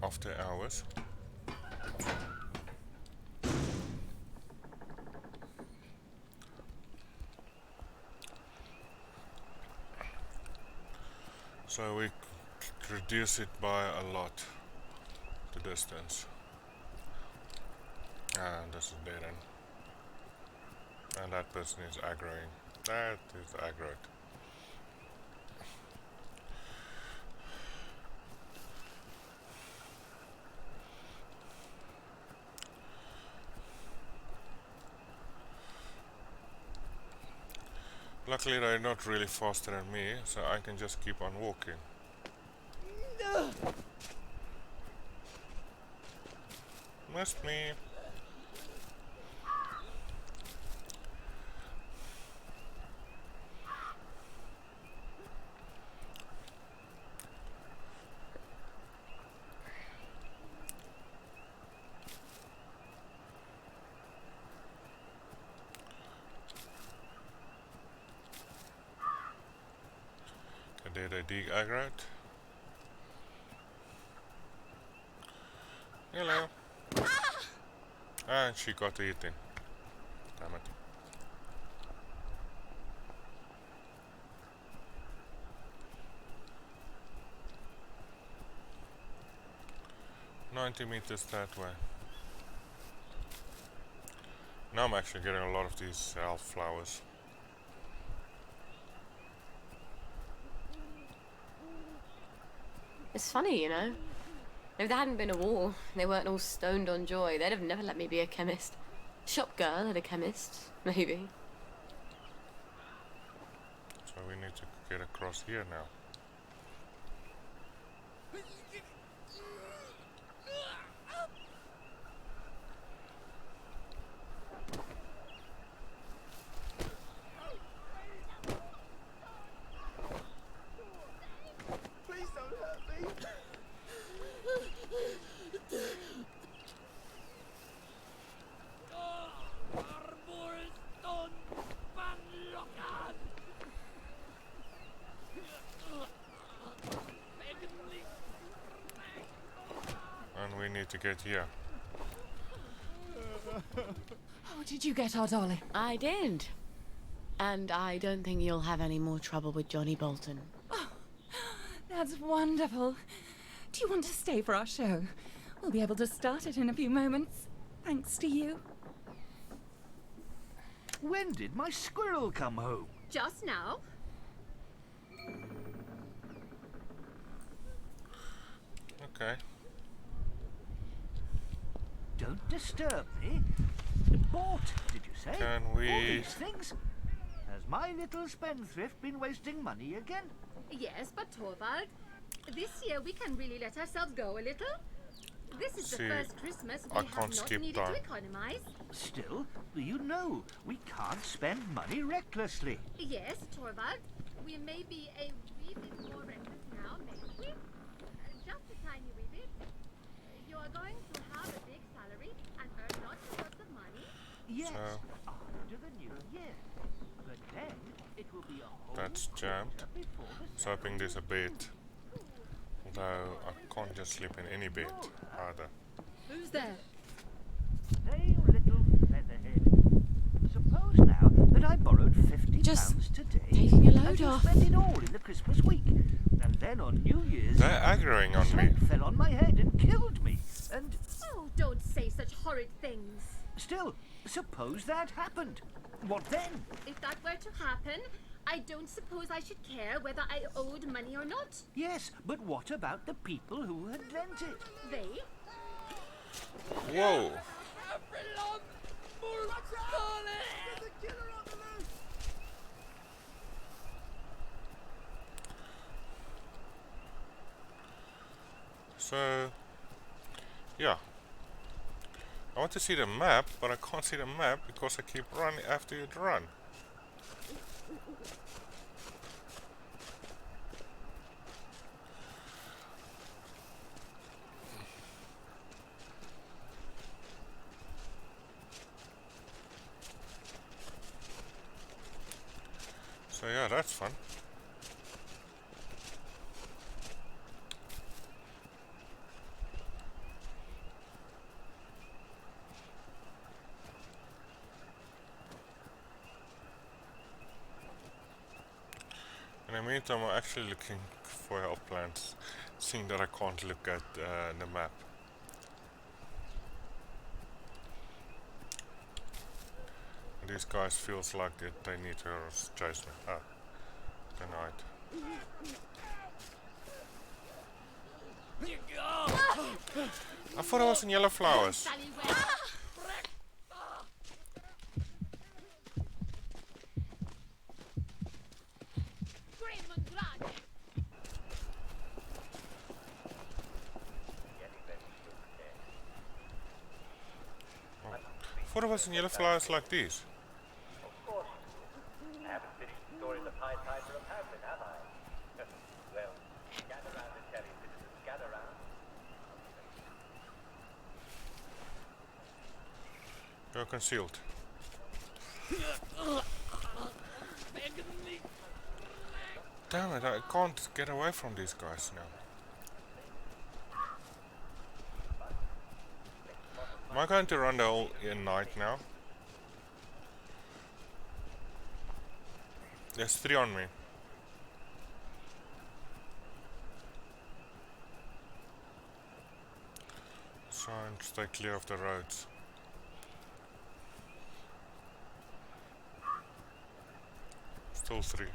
after hours. So we reduce it by a lot, the distance. And this is dead end. And that person is aggroing. That is aggroed. Luckily they're not really faster than me, so I can just keep on walking. Missed me. Did I dig aggroed? Hello. And she got eaten. Damn it. $90 that way. Now I'm actually getting a lot of these elf flowers.
It's funny, you know. If there hadn't been a war, they weren't all stoned on joy, they'd have never let me be a chemist. Shop girl and a chemist, maybe.
So we need to get across here now.
Please don't hurt me.
And we need to get here.
Oh, did you get our dolly?
I did. And I don't think you'll have any more trouble with Johnny Bolton.
Oh, that's wonderful. Do you want to stay for our show? We'll be able to start it in a few moments, thanks to you.
When did my squirrel come home?
Just now.
Okay.
Don't disturb me. Bought, did you say?
Can
All
we...
these things? Has my little spendthrift been wasting money again?
Yes, but Torvald, this year we can really let ourselves go a little. This is the
See,
first Christmas we
I
have
can't
not
skip
needed
that.
to economize.
Still, you know, we can't spend money recklessly.
Yes, Torvald, we may be a wee bit more reckless now, maybe we? Just a tiny wee bit. You are going to have a big salary and earn lots and lots of money.
Yes,
So-
after the new year. But then it will be a whole
That's jammed.
quarter before the
Swapping this a bit. Although I can't just sleep in any bed either.
Who's there?
Say, you little featherhead.
just
£50 today,
taking a load
and you
off.
spent it all in the Christmas week. And then on New Year's,
They're aggroing on me.
sun fell on my head and killed me. And
Oh, don't say such horrid things.
still, suppose that happened. What then?
If that were to happen, I don't suppose I should care whether I owed money or not.
Yes, but what about the people who had lent it?
They?
Whoa. So, yeah. I want to see the map, but I can't see the map because I keep running after you to run. So yeah, that's fun. In the meantime, I'm actually looking for help plans, seeing that I can't look at the map. These guys feels like they need to chase me. Ah, denied. I thought I was in yellow flowers. I thought I was in yellow flowers like these.
Of course. I haven't finished the story of the Pied Piper of Hampton, have I? Well, gather round and tell his citizens, gather round.
You're concealed. Damn it, I can't get away from these guys now. Am I going to run the whole night now? There's 3 on me. Try and stay clear of the roads. Still 3.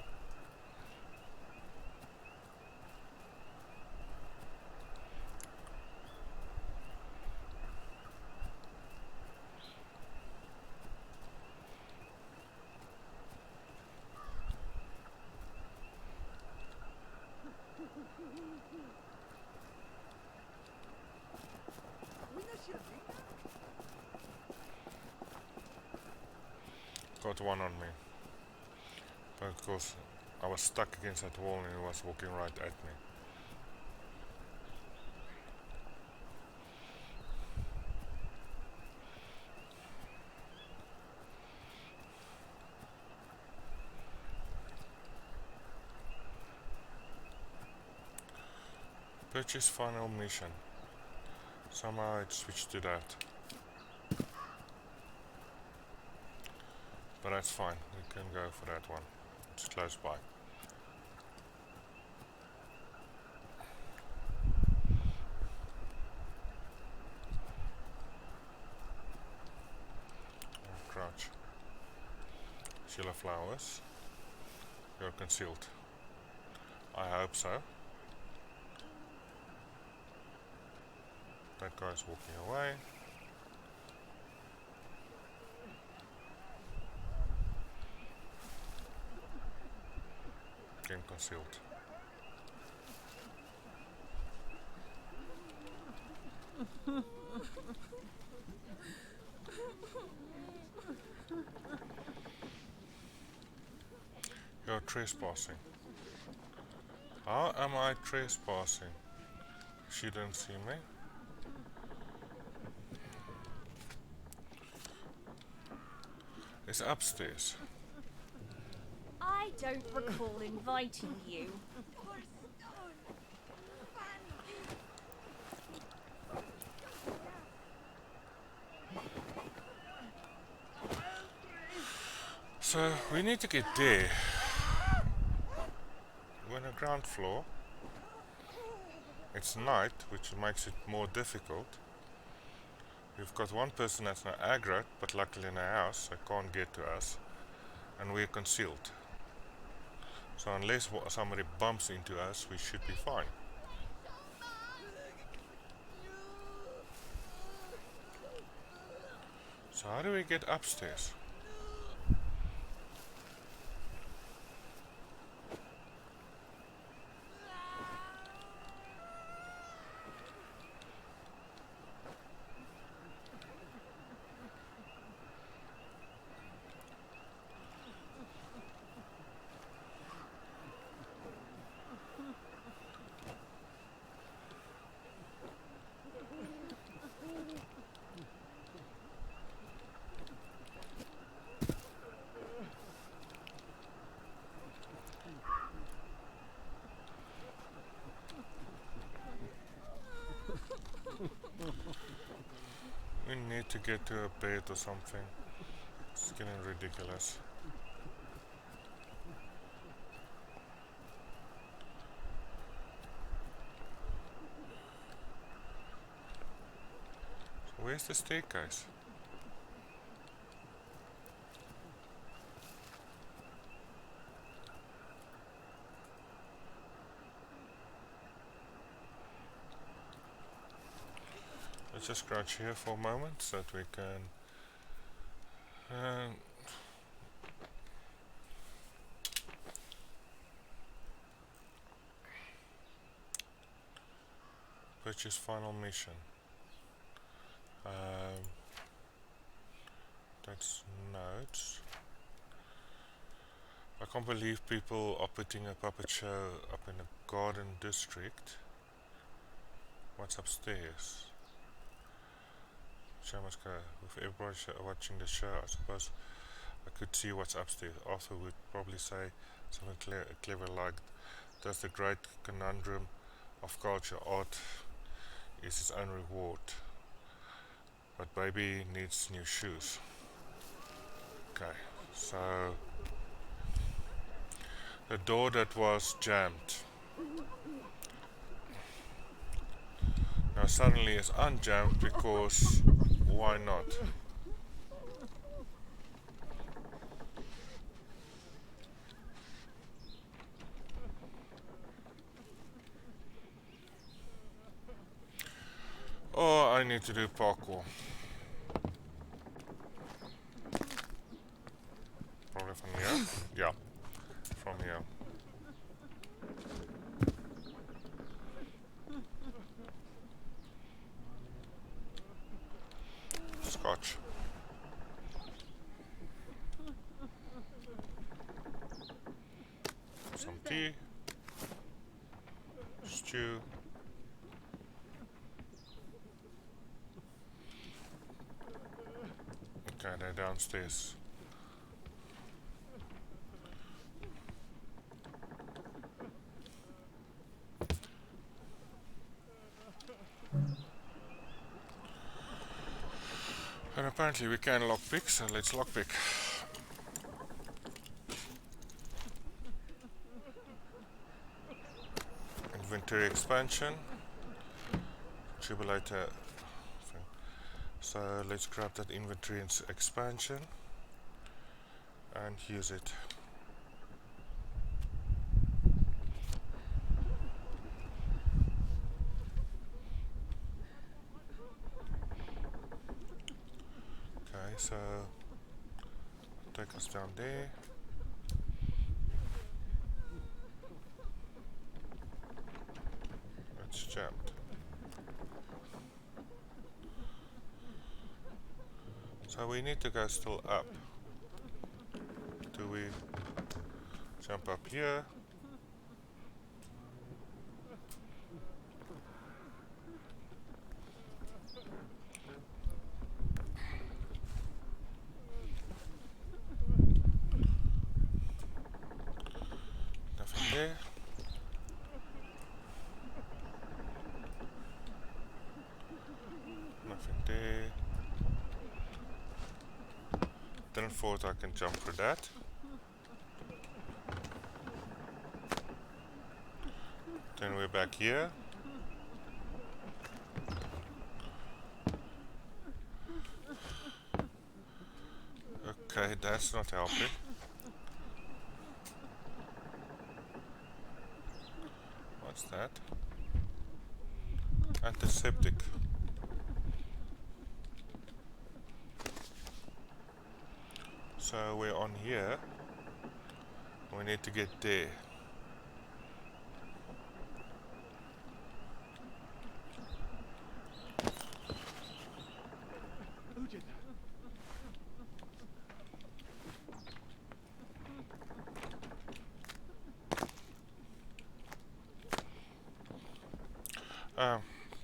Got 1 on me. Because I was stuck against that wall and he was walking right at me. Purchase final mission. Somehow it switched to that. But that's fine, we can go for that one. It's close by. Crouch. Sheila Flowers. You're concealed. I hope so. That guy's walking away. Game concealed. You're trespassing. How am I trespassing? She didn't see me. It's upstairs.
I don't recall inviting you.
So we need to get there. We're on the ground floor. It's night, which makes it more difficult. We've got one person that's now aggroed, but luckily in a house, so can't get to us. And we're concealed. So unless somebody bumps into us, we should be fine. So how do we get upstairs? We need to get to a bed or something. It's getting ridiculous. So where's the staircase? Let's just crouch here for a moment so that we can purchase final mission. That's notes. I can't believe people are putting a puppet show up in the garden district. What's upstairs? Show must go. With everybody watching the show, I suppose I could see what's upstairs. Arthur would probably say something clever like, "Does the great conundrum of culture art is its own reward, but baby needs new shoes." Okay, so the door that was jammed now suddenly is unjammed because why not? Oh, I need to do parkour. Probably from here? Yeah, from here. Scotch. Some tea. Stew. Okay, they're downstairs. And apparently we can lockpick, so let's lockpick. Inventory expansion. Tribulator. So let's grab that inventory expansion and use it. Okay, so take us down there. It's jammed. So we need to go still up. Do we jump up here? Nothing there. Nothing there. Didn't thought I can jump through that. Then we're back here. Okay, that's not helping. What's that? Antiseptic. So we're on here. We need to get there.
Who did that?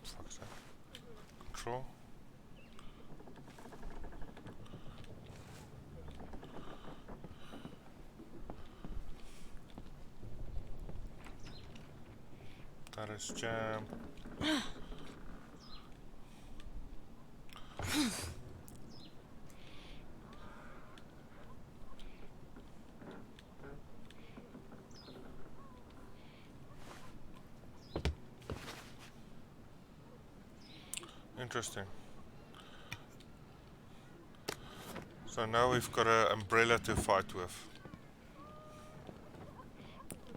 Fuck's that. Control. That is jam. Interesting. So now we've got an umbrella to fight with.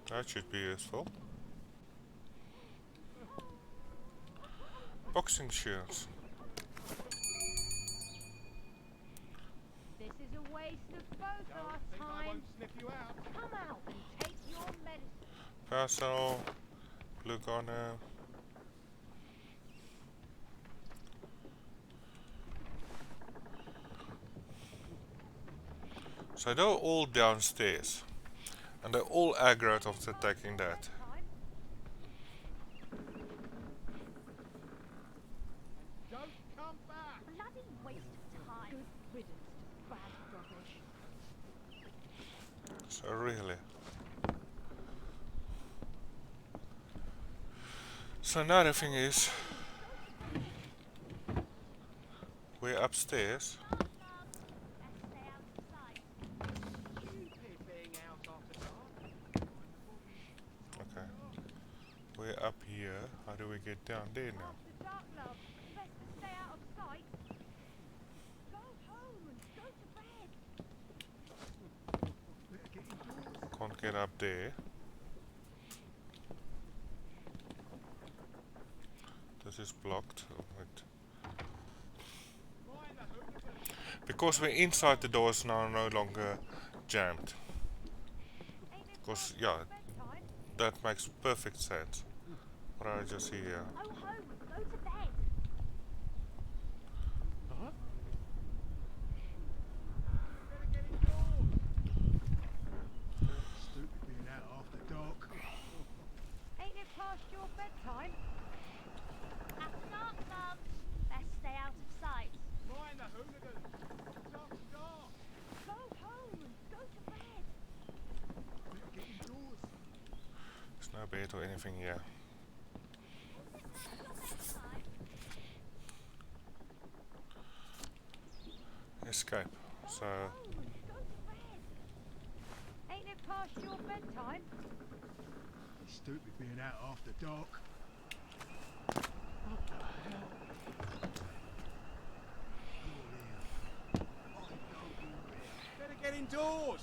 That should be useful. Boxing shields.
This is a waste of both our time. Come out and take your medicine.
Parcel. Blue corner. So they're all downstairs. And they're all aggroed after taking that.
Don't come back!
Bloody waste of time.
Good riddance to bad rubbish.
So really. So now the thing is, we're upstairs. Okay. We're up here. How do we get down there now?
After dark, love. Best to stay out of sight. Go home and go to bed.
Can't get up there. This is blocked. Oh, wait. Because we're inside, the doors now no longer jammed. Because, yeah, that makes perfect sense. What did I just see here?
Go home and go to bed.
Stupid being out after dark.
Ain't it past your bedtime?
After dark, love. Best stay out of sight.
Mind the hooligans! It's after dark!
Go home and go to bed.
Better get indoors.
There's no bed or anything here. Escape. So
Ain't it past your bedtime?
It's stupid being out after dark.
Better get indoors.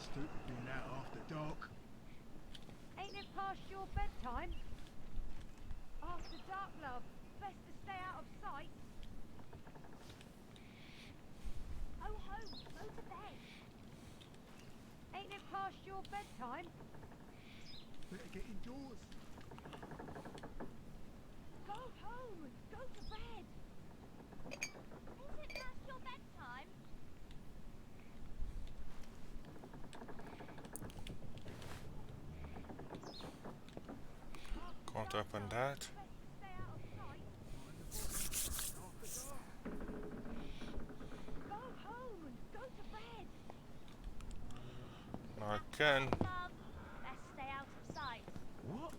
Stupid being out after dark.
Ain't it past your bedtime? After dark, love. Best to stay out of sight.
Go home. Go to bed.
Ain't it past your bedtime?
Better get indoors.
Go home and go to bed.
Is it past your bedtime?
can't open that.
Go home and go to bed.
No, I can.
Love, best stay out of sight.
What?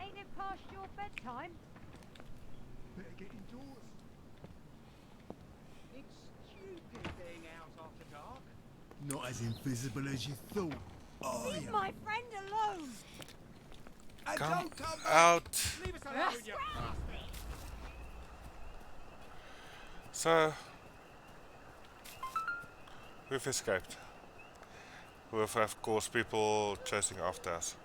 Ain't it past your bedtime?
Better get indoors. not as invisible as you thought, are
Leave
you?
my friend alone!
And
Come
don't come back.
out.
Leave us alone, you
So, we've escaped. With, of course, people chasing after us.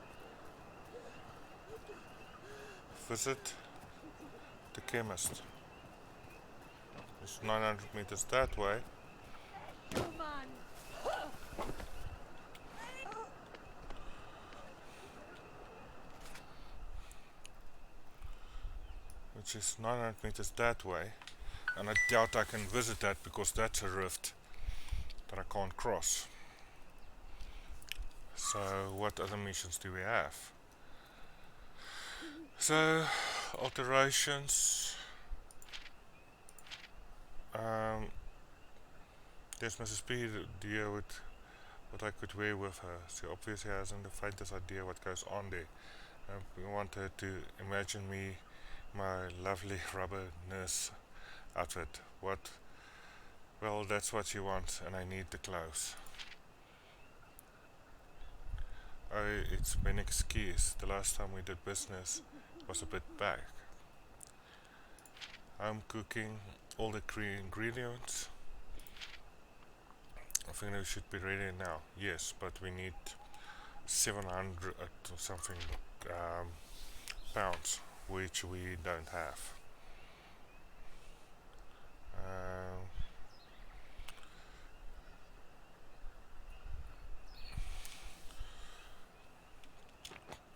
Visit the chemist. It's 900 meters that way. Which is 900 meters that way. And I doubt I can visit that because that's a rift that I can't cross. So what other missions do we have? So alterations. There's Mrs. P to deal with what I could wear with her. She obviously hasn't the faintest idea what goes on there. We want her to imagine me, my lovely rubber nurse outfit. What? Well, that's what she wants, and I need the clothes. It's been excused. The last time we did business was a bit back. I'm cooking all the ingredients. I think they should be ready now. Yes, but we need 700 or something pounds, which we don't have.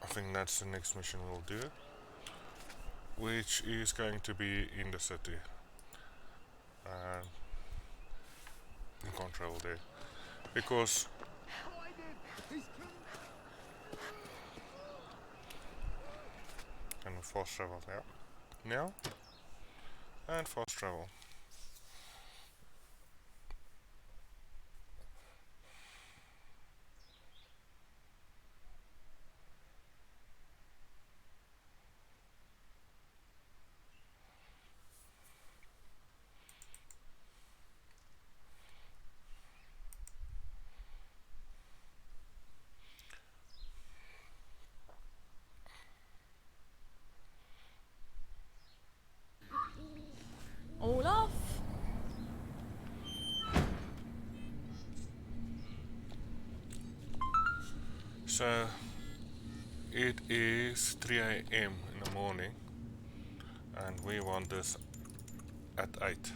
I think that's the next mission we'll do, which is going to be in the city. You can't travel there because and fast travel now and fast travel.
All off.
So it is 3 a.m. in the morning and we want this at 8.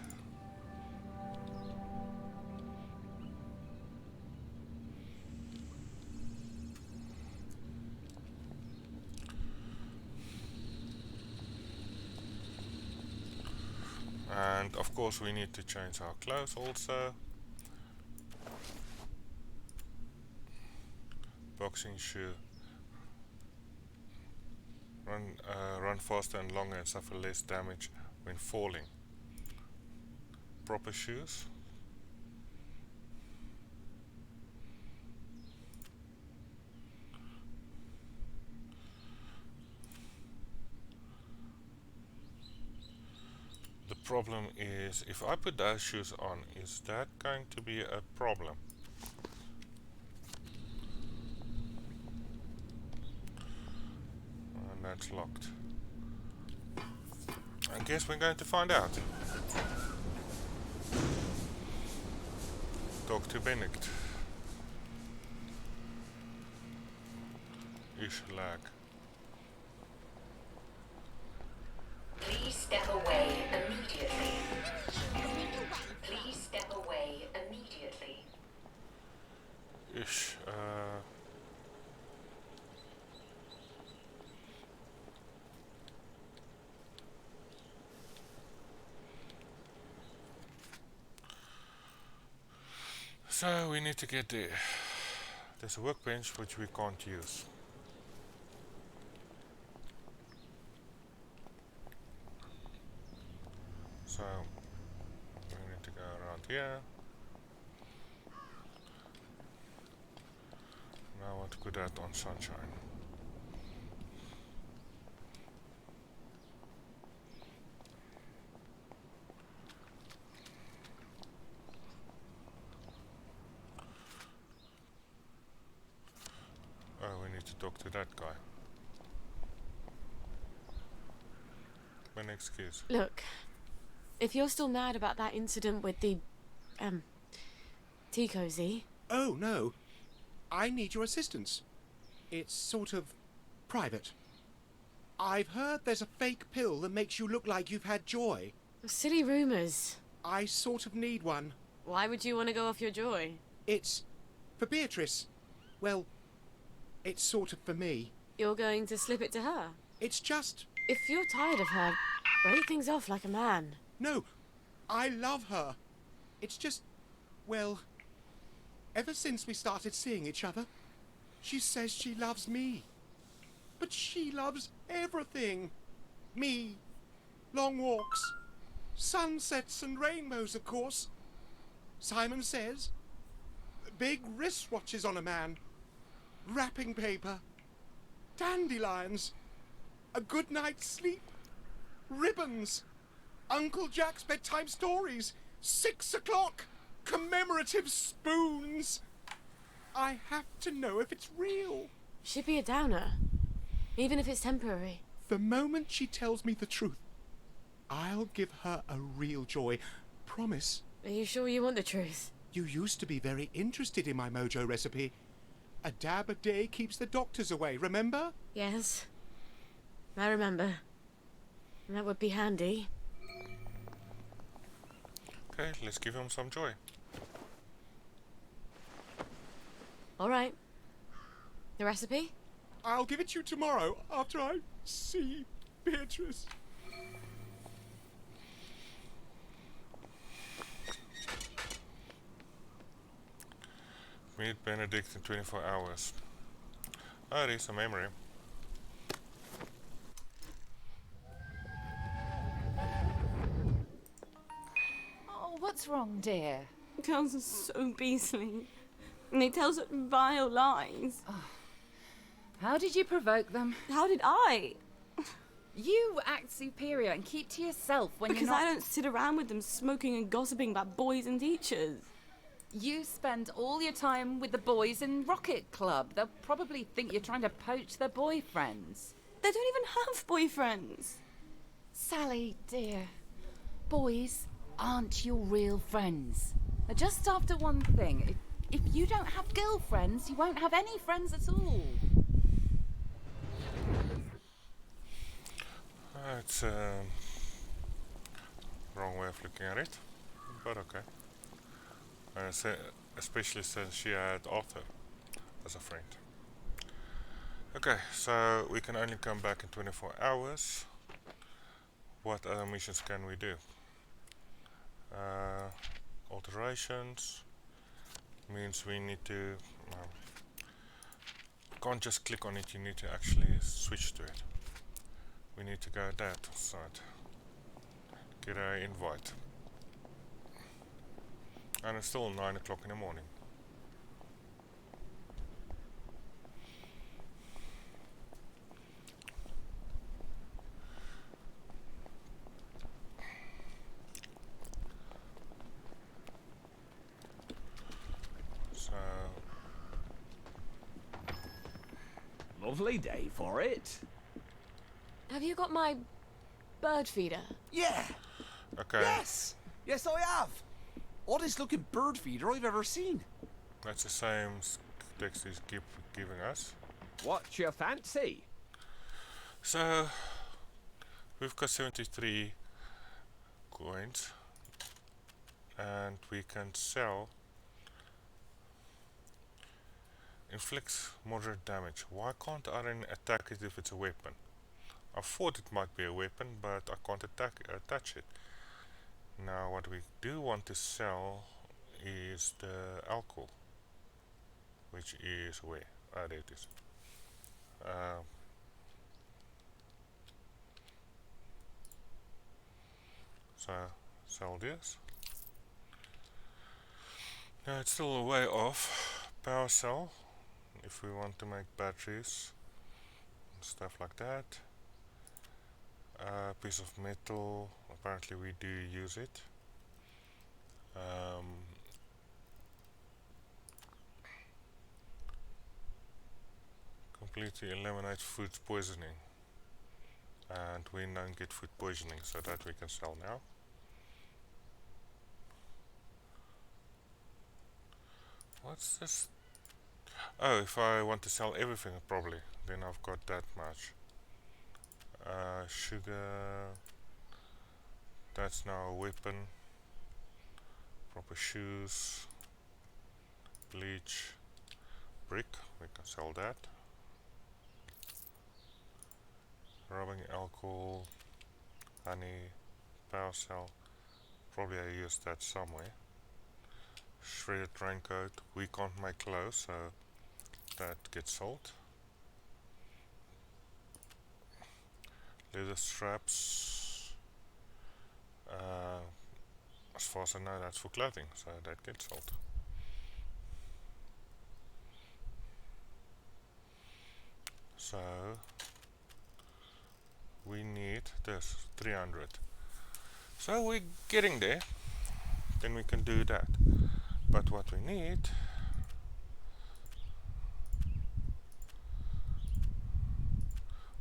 And of course we need to change our clothes also. Boxing shoe. Run faster and longer and suffer less damage when falling. Proper shoes. The problem is, if I put those shoes on, is that going to be a problem? And that's locked. I guess we're going to find out. Talk to Benedict. Ishlag.
Please step away immediately. Please step away immediately.
Ish. So we need to get there. There's a workbench which we can't use. So we need to go around here. Now I want to put that on Sunshine. talk to that guy. An excuse.
Look, if you're still mad about that incident with the, tea cozy...
Oh, no. I need your assistance. It's sort of private. I've heard there's a fake pill that makes you look like you've had joy.
Silly rumours.
I sort of need one.
Why would you want to go off your joy?
It's for Beatrice. Well, it's sort of for me.
You're going to slip it to her?
It's just...
If you're tired of her, break things off like a man.
No, I love her. It's just... Well, ever since we started seeing each other, she says she loves me. But she loves everything. Me. Long walks. Sunsets and rainbows, of course. Simon says. Big wristwatches on a man. Wrapping paper. Dandelions. A good night's sleep. Ribbons. Uncle Jack's bedtime stories. 6 o'clock. Commemorative spoons. I have to know if it's real.
She'd be a downer. Even if it's temporary.
The moment she tells me the truth, I'll give her a real joy. Promise.
Are you sure you want the truth?
You used to be very interested in my mojo recipe. A dab a day keeps the doctors away, remember?
Yes. I remember. And that would be handy.
Okay, let's give him some joy.
Alright. The recipe?
I'll give it to you tomorrow after I see Beatrice.
Meet Benedict in 24 hours. Oh, it is a memory.
Oh, what's wrong, dear?
Girls are so beastly. And they tell such vile lies.
Oh. How did you provoke them?
How did I?
You act superior and keep to yourself when
because
you're not...
I don't sit around with them smoking and gossiping about boys and teachers.
You spend all your time with the boys in Rocket Club. They'll probably think you're trying to poach their boyfriends.
They don't even have boyfriends.
Sally, dear, boys aren't your real friends. They're just after one thing. If you don't have girlfriends, you won't have any friends at all.
It's wrong way of looking at it, but okay. Especially since she had Arthur as a friend. Okay, so we can only come back in 24 hours. What other missions can we do? Alterations means we need to... can't just click on it, you need to actually switch to it. We need to go that side. Get an invite. And it's still 9 o'clock in the morning. So...
Lovely day for it.
Have you got my bird feeder?
Yeah.
Okay.
Yes. Yes, I have. Oddest looking bird feeder I've ever seen.
That's the same text he's giving us.
What's your fancy?
So we've got 73 coins and we can sell inflicts moderate damage. Why can't I then attack it if it's a weapon? I thought it might be a weapon, but I can't attach it. Now what we do want to sell is the alcohol, which is where? Ah, there it is. So sell this. Now it's still a way off. Power cell, if we want to make batteries and stuff like that. Piece of metal, apparently we do use it. completely eliminate food poisoning. And we don't get food poisoning, so that we can sell now. What's this? Oh, if I want to sell everything probably, then I've got that much. Sugar, that's now a weapon. Proper shoes, bleach, brick, we can sell that. Rubbing alcohol, honey, power cell, probably I used that somewhere. Shredded raincoat, we can't make clothes, so that gets sold. Leather straps, as far as I know that's for clothing, so that gets sold. So we need this 300, so we're getting there. Then we can do that, but what we need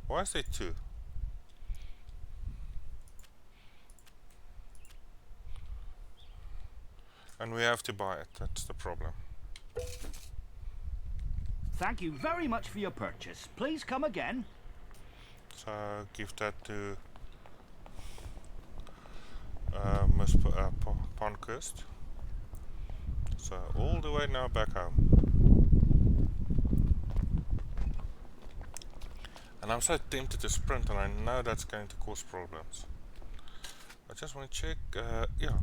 why is there 2? And we have to buy it, that's the problem.
Thank you very much for your purchase. Please come again.
So give that to Miss Ponkhurst. So all the way now back home. And I'm so tempted to sprint, and I know that's going to cause problems. I just want to check, yeah.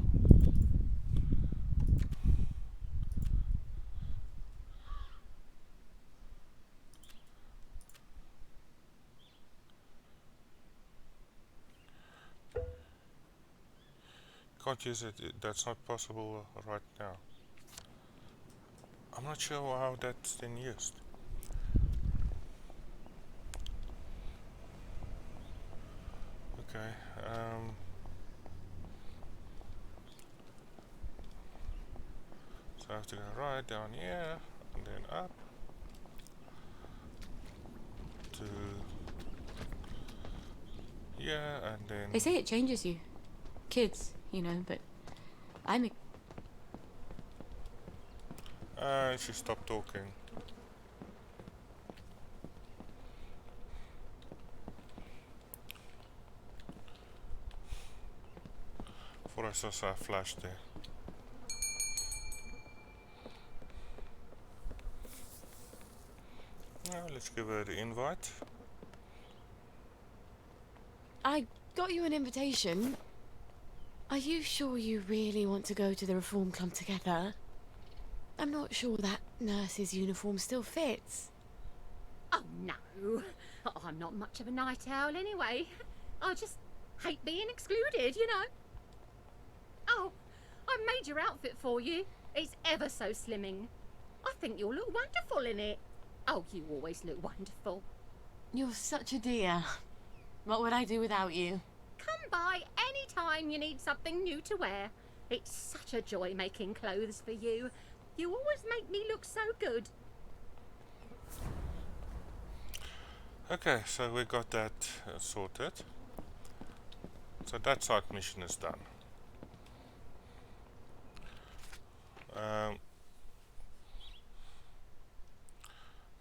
Can't use it, that's not possible right now. I'm not sure how that's then used. Okay, so I have to go right down here and then up to here and then.
They say it changes you. Kids, you know, but I'm a...
She stopped talking. Before I saw a flash there. Now let's give her the invite.
I got you an invitation. Are you sure you really want to go to the Reform Club together? I'm not sure that nurse's uniform still fits.
Oh no, I'm not much of a night owl anyway. I just hate being excluded, you know. Oh, I made your outfit for you. It's ever so slimming. I think you'll look wonderful in it. Oh, you always look wonderful.
You're such a dear. What would I do without you?
Come by any time you need something new to wear. It's such a joy making clothes for you. You always make me look so good.
Okay, so we got that sorted. So that side mission is done.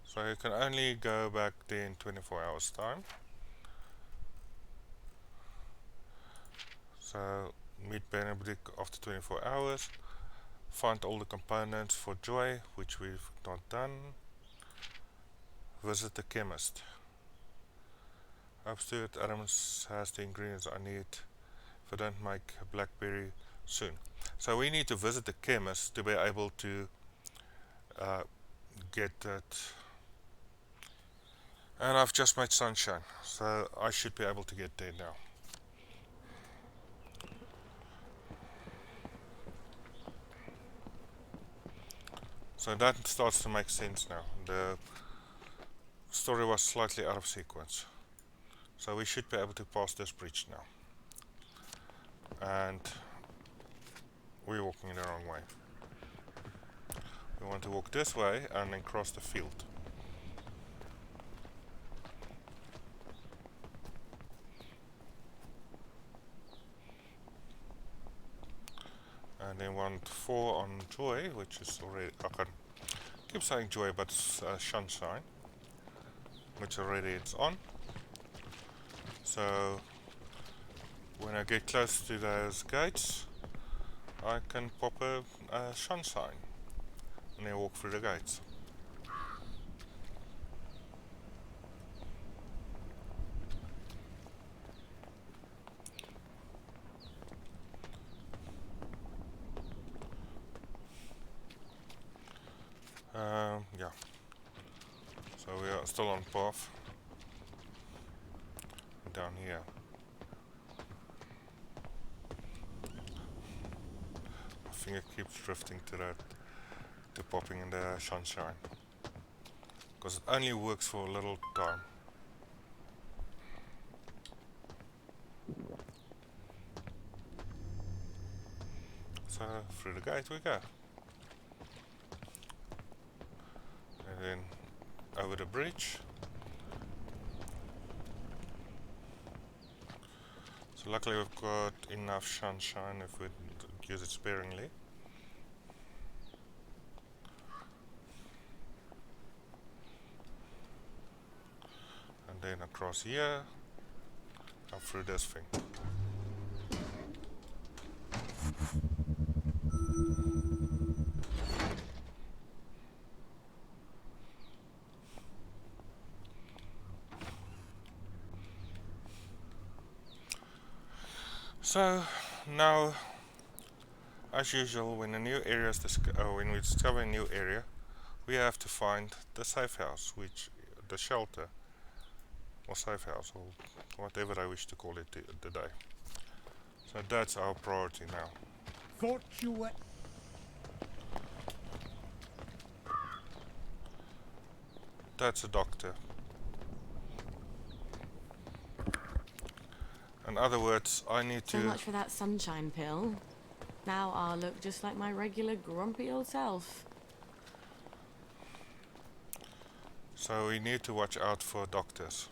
So you can only go back there in 24 hours time. So meet Benedict after 24 hours. Find all the components for Joy, which we've not done. Visit the chemist. Hope Stuart Adams has the ingredients I need if I don't make blackberry soon. So we need to visit the chemist to be able to get that. And I've just made sunshine, so I should be able to get there now. So that starts to make sense now. The story was slightly out of sequence. So we should be able to pass this bridge now. And we're walking the wrong way. We want to walk this way and then cross the field. and 4 on Joy, which is already, I can keep saying Joy, but it's Sunshine, which already it's on. So when I get close to those gates, I can pop a Sunshine and then walk through the gates. Yeah, so we are still on path down here. My finger keeps drifting to that, to popping in the Sunshine, because it only works for a little time. So through the gate we go. And then over the bridge. So luckily we've got enough sunshine if we use it sparingly. And then across here, up through this thing. So now, as usual, when a new area is when we discover a new area, we have to find the safe house, which the shelter or safe house or whatever I wish to call it today. So that's our priority now.
Thought you were.
That's a doctor. In other words, I need
So
to...
much for that sunshine pill. Now I'll look just like my regular grumpy old self.
So we need to watch out for doctors.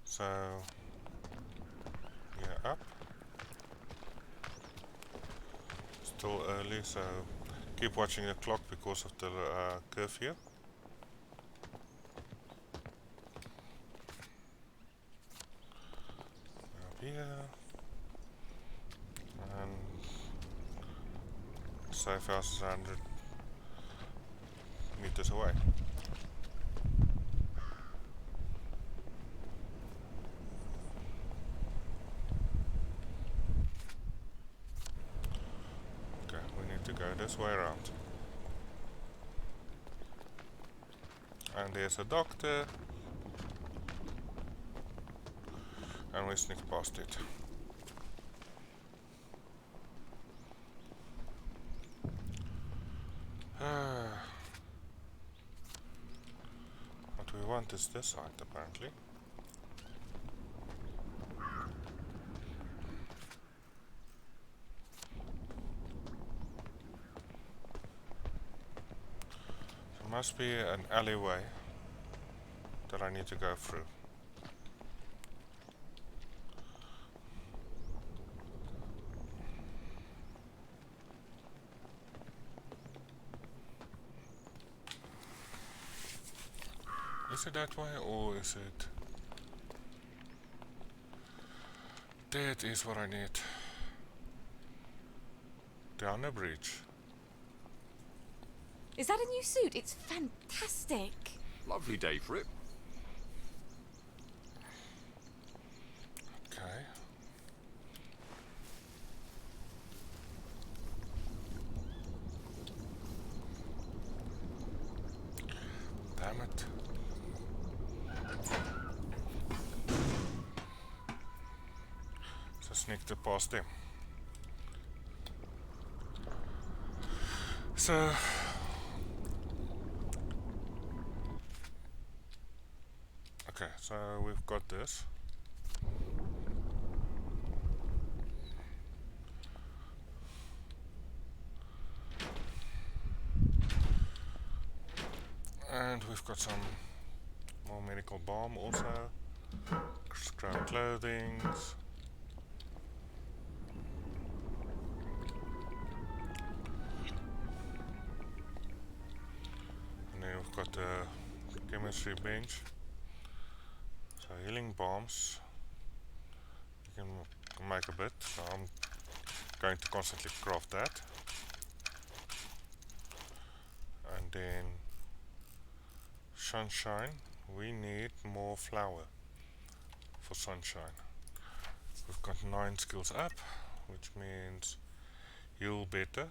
So, yeah, up. Still early, so keep watching the clock because of the curfew. Up here. And safe house is 100 meters away. To go this way around. And there's a doctor, and we sneak past it. What we want is this side apparently. Must be an alleyway that I need to go through. Is it that way or is it... That is what I need. Down the bridge.
Is that a new suit? It's fantastic.
Lovely day for it.
Okay. Damn it. So sneaked past them. So okay, so we've got this. And we've got some more medical balm also. Scrub clothing. And then we've got the chemistry bench. So healing bombs. You can make a bit. So I'm going to constantly craft that. And then sunshine. We need more flour for sunshine. We've got 9 skills up, which means heal better.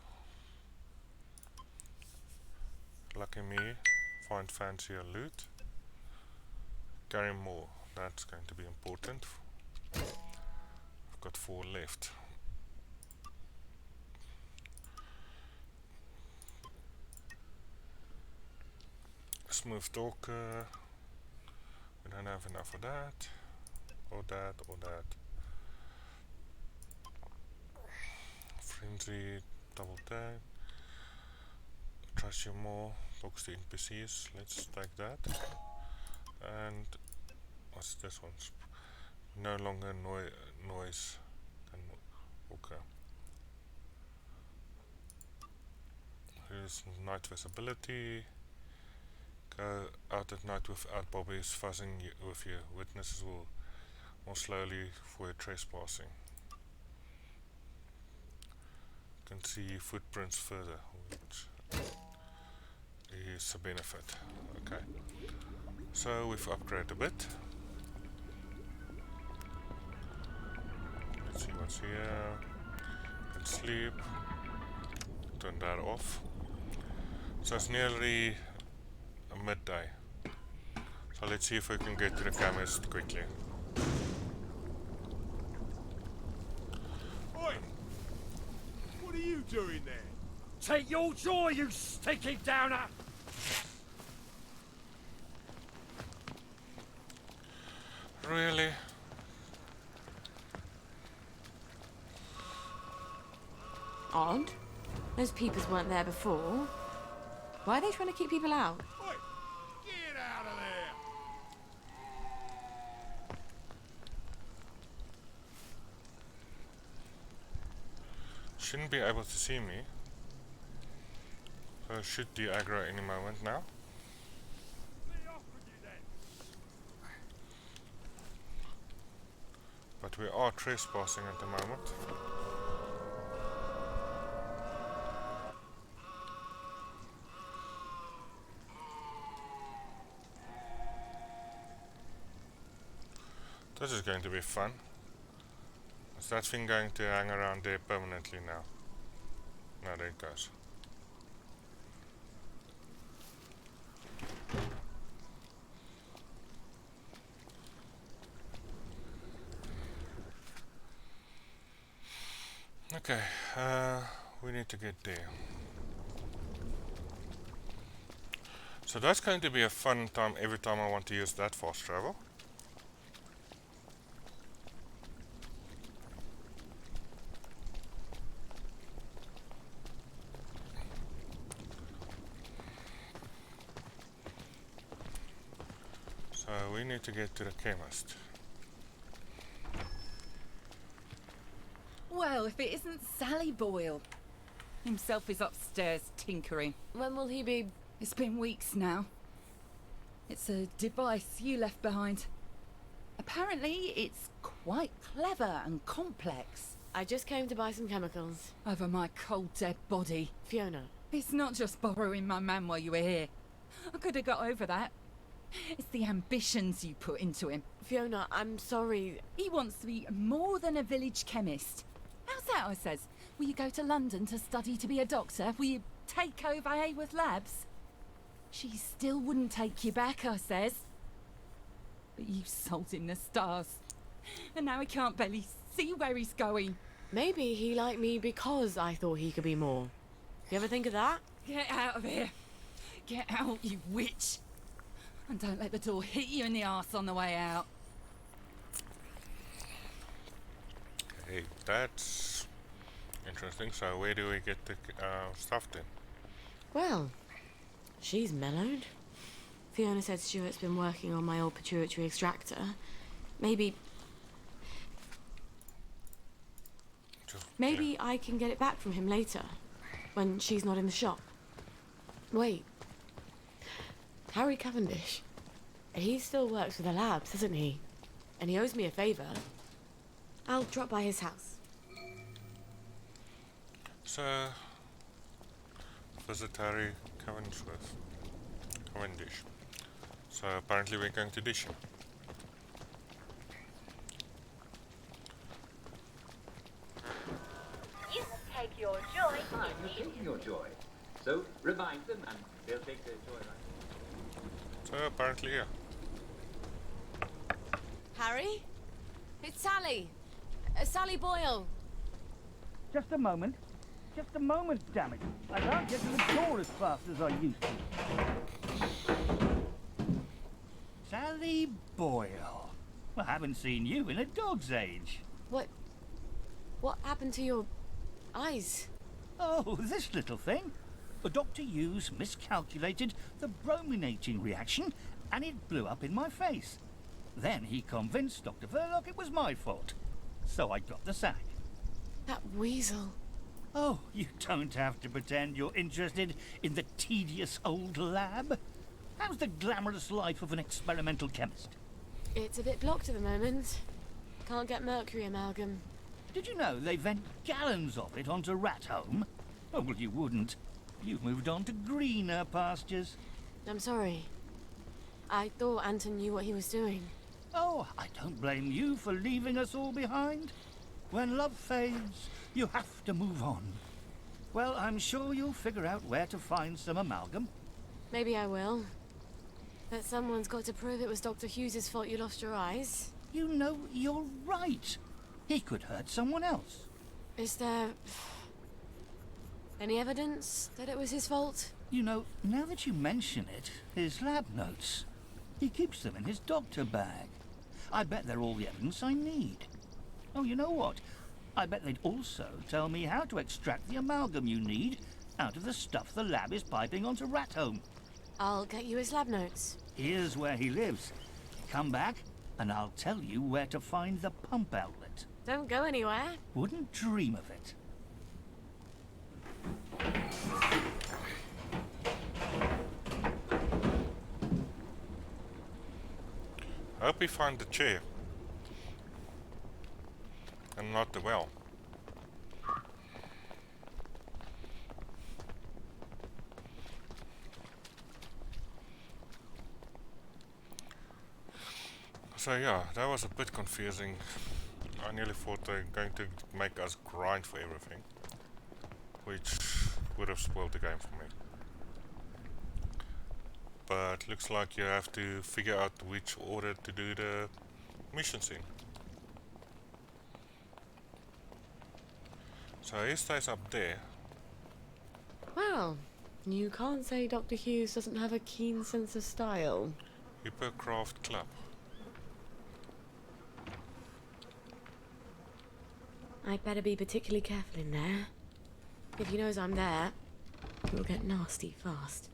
Lucky me, find fancier loot. Carry more, that's going to be important. I've got 4 left. Smooth talker. We don't have enough of that. Or that, or that. Frenzy, double tap. Trust you more. Talks to NPCs. Let's take that. And what's this one? No longer noise. Okay. Here's night visibility. Go out at night without bobbies fuzzing with you. Witnesses will more slowly for your trespassing. You can see footprints further, which is a benefit. Okay. So we've upgraded a bit. Let's see what's here. You can sleep. Turn that off. So it's nearly midday. So let's see if we can get to the chemist quickly.
Oi! What are you doing there?
Take your joy, you stinking downer!
Really?
Odd. Those peepers weren't there before. Why are they trying to keep people out?
Oi! Get out of there!
Shouldn't be able to see me. So should do aggro any moment now. But we are trespassing at the moment. This is going to be fun. Is that thing going to hang around there permanently now? No, there it goes. Okay, we need to get there. So that's going to be a fun time every time I want to use that fast travel. So we need to get to the chemist.
Well, if it isn't Sally Boyle. Himself is upstairs tinkering.
When will he be?
It's been weeks now. It's a device you left behind. Apparently, it's quite clever and complex.
I just came to buy some chemicals.
Over my cold, dead body.
Fiona.
It's not just borrowing my man while you were here. I could have got over that. It's the ambitions you put into him.
Fiona, I'm sorry.
He wants to be more than a village chemist. How's that, I says? Will you go to London to study to be a doctor? Will you take over Haworth Labs? She still wouldn't take you back, I says. But you sold him the stars. And now he can't barely see where he's going.
Maybe he liked me because I thought he could be more. You ever think of that?
Get out of here. Get out, you witch. And don't let the door hit you in the arse on the way out.
Hey, that's interesting. So where do we get the stuff then?
Well, she's mellowed. Fiona said Stuart's been working on my old pituitary extractor. Maybe I can get it back from him later, when she's not in the shop. Wait. Harry Cavendish. He still works for the labs, doesn't he? And he owes me a favour. I'll drop by his house.
So, visit Harry Cavendish. So apparently we're going to dish him.
You take your joy.
Ah, you're taking your joy. So remind them and they'll take their joy right.
So apparently, yeah.
Harry? It's Sally. Sally Boyle.
Just a moment. Just a moment, damn it. I can't get to the door as fast as I used to. Sally Boyle. Well, I haven't seen you in a dog's age.
What happened to your eyes?
Oh, this little thing. Dr. Hughes miscalculated the brominating reaction and it blew up in my face. Then he convinced Dr. Verloc it was my fault. So I got the sack.
That weasel.
Oh, you don't have to pretend you're interested in the tedious old lab. How's the glamorous life of an experimental chemist?
It's a bit blocked at the moment. Can't get mercury amalgam.
Did you know they vent gallons of it onto Rat Home? Oh, well, you wouldn't. You've moved on to greener pastures.
I'm sorry. I thought Anton knew what he was doing.
Oh, I don't blame you for leaving us all behind. When love fades, you have to move on. Well, I'm sure you'll figure out where to find some amalgam.
Maybe I will. But someone's got to prove it was Dr. Hughes's fault you lost your eyes.
You know, you're right. He could hurt someone else.
Is there any evidence that it was his fault?
You know, now that you mention it, his lab notes. He keeps them in his doctor bag. I bet they're all the evidence I need. Oh, you know what? I bet they'd also tell me how to extract the amalgam you need out of the stuff the lab is piping onto Rat Home.
I'll get you his lab notes.
Here's where he lives. Come back, and I'll tell you where to find the pump outlet.
Don't go anywhere.
Wouldn't dream of it.
I hope we find the chair. And not the well. So yeah, that was a bit confusing. I nearly thought they were going to make us grind for everything, which would have spoiled the game for me. But looks like you have to figure out which order to do the missions in. So he stays up there.
Well, you can't say Dr. Hughes doesn't have a keen sense of style.
Hippocraft Club.
I'd better be particularly careful in there. If he knows I'm there, it will get nasty fast.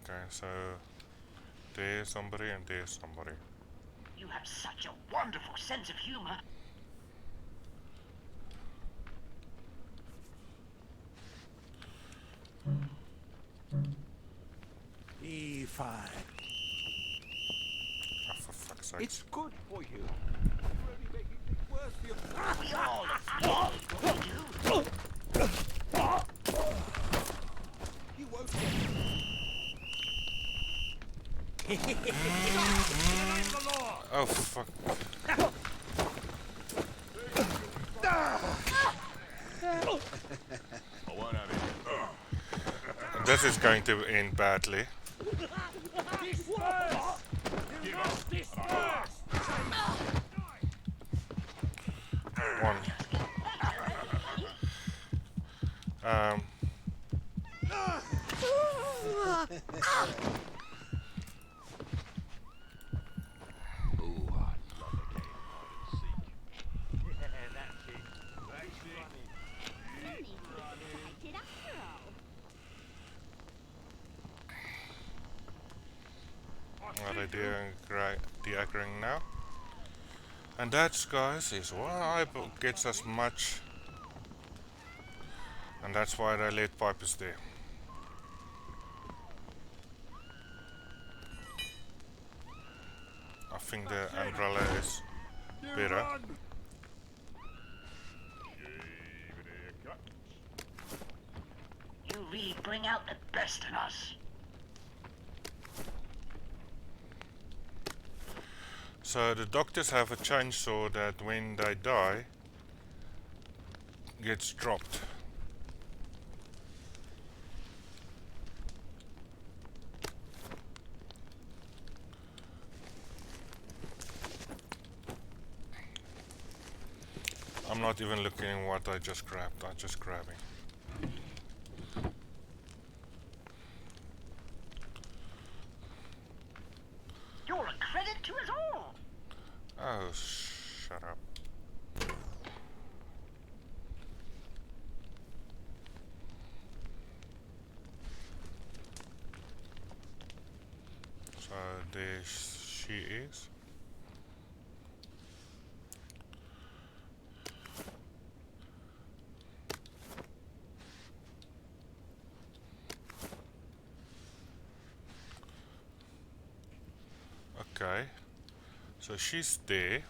Okay, so there's somebody and there's somebody.
You have such a wonderful sense of humor.
Be fine.
Oh, for fuck's sake.
It's good for you. You're only making things worse for your...
We all what we do.
You won't
Oh fuck. This is going to end badly. One. deaggroing now. And that, guys, is why gets as much. And that's why the lead pipe is there. I think the umbrella is better.
You really bring out the best in us.
So the doctors have a chainsaw that when they die gets dropped. I'm not even looking at what I just grabbed, I'm just grabbing.
You're a credit to us all.
Oh, shut up. So there she is. Okay, so she's there.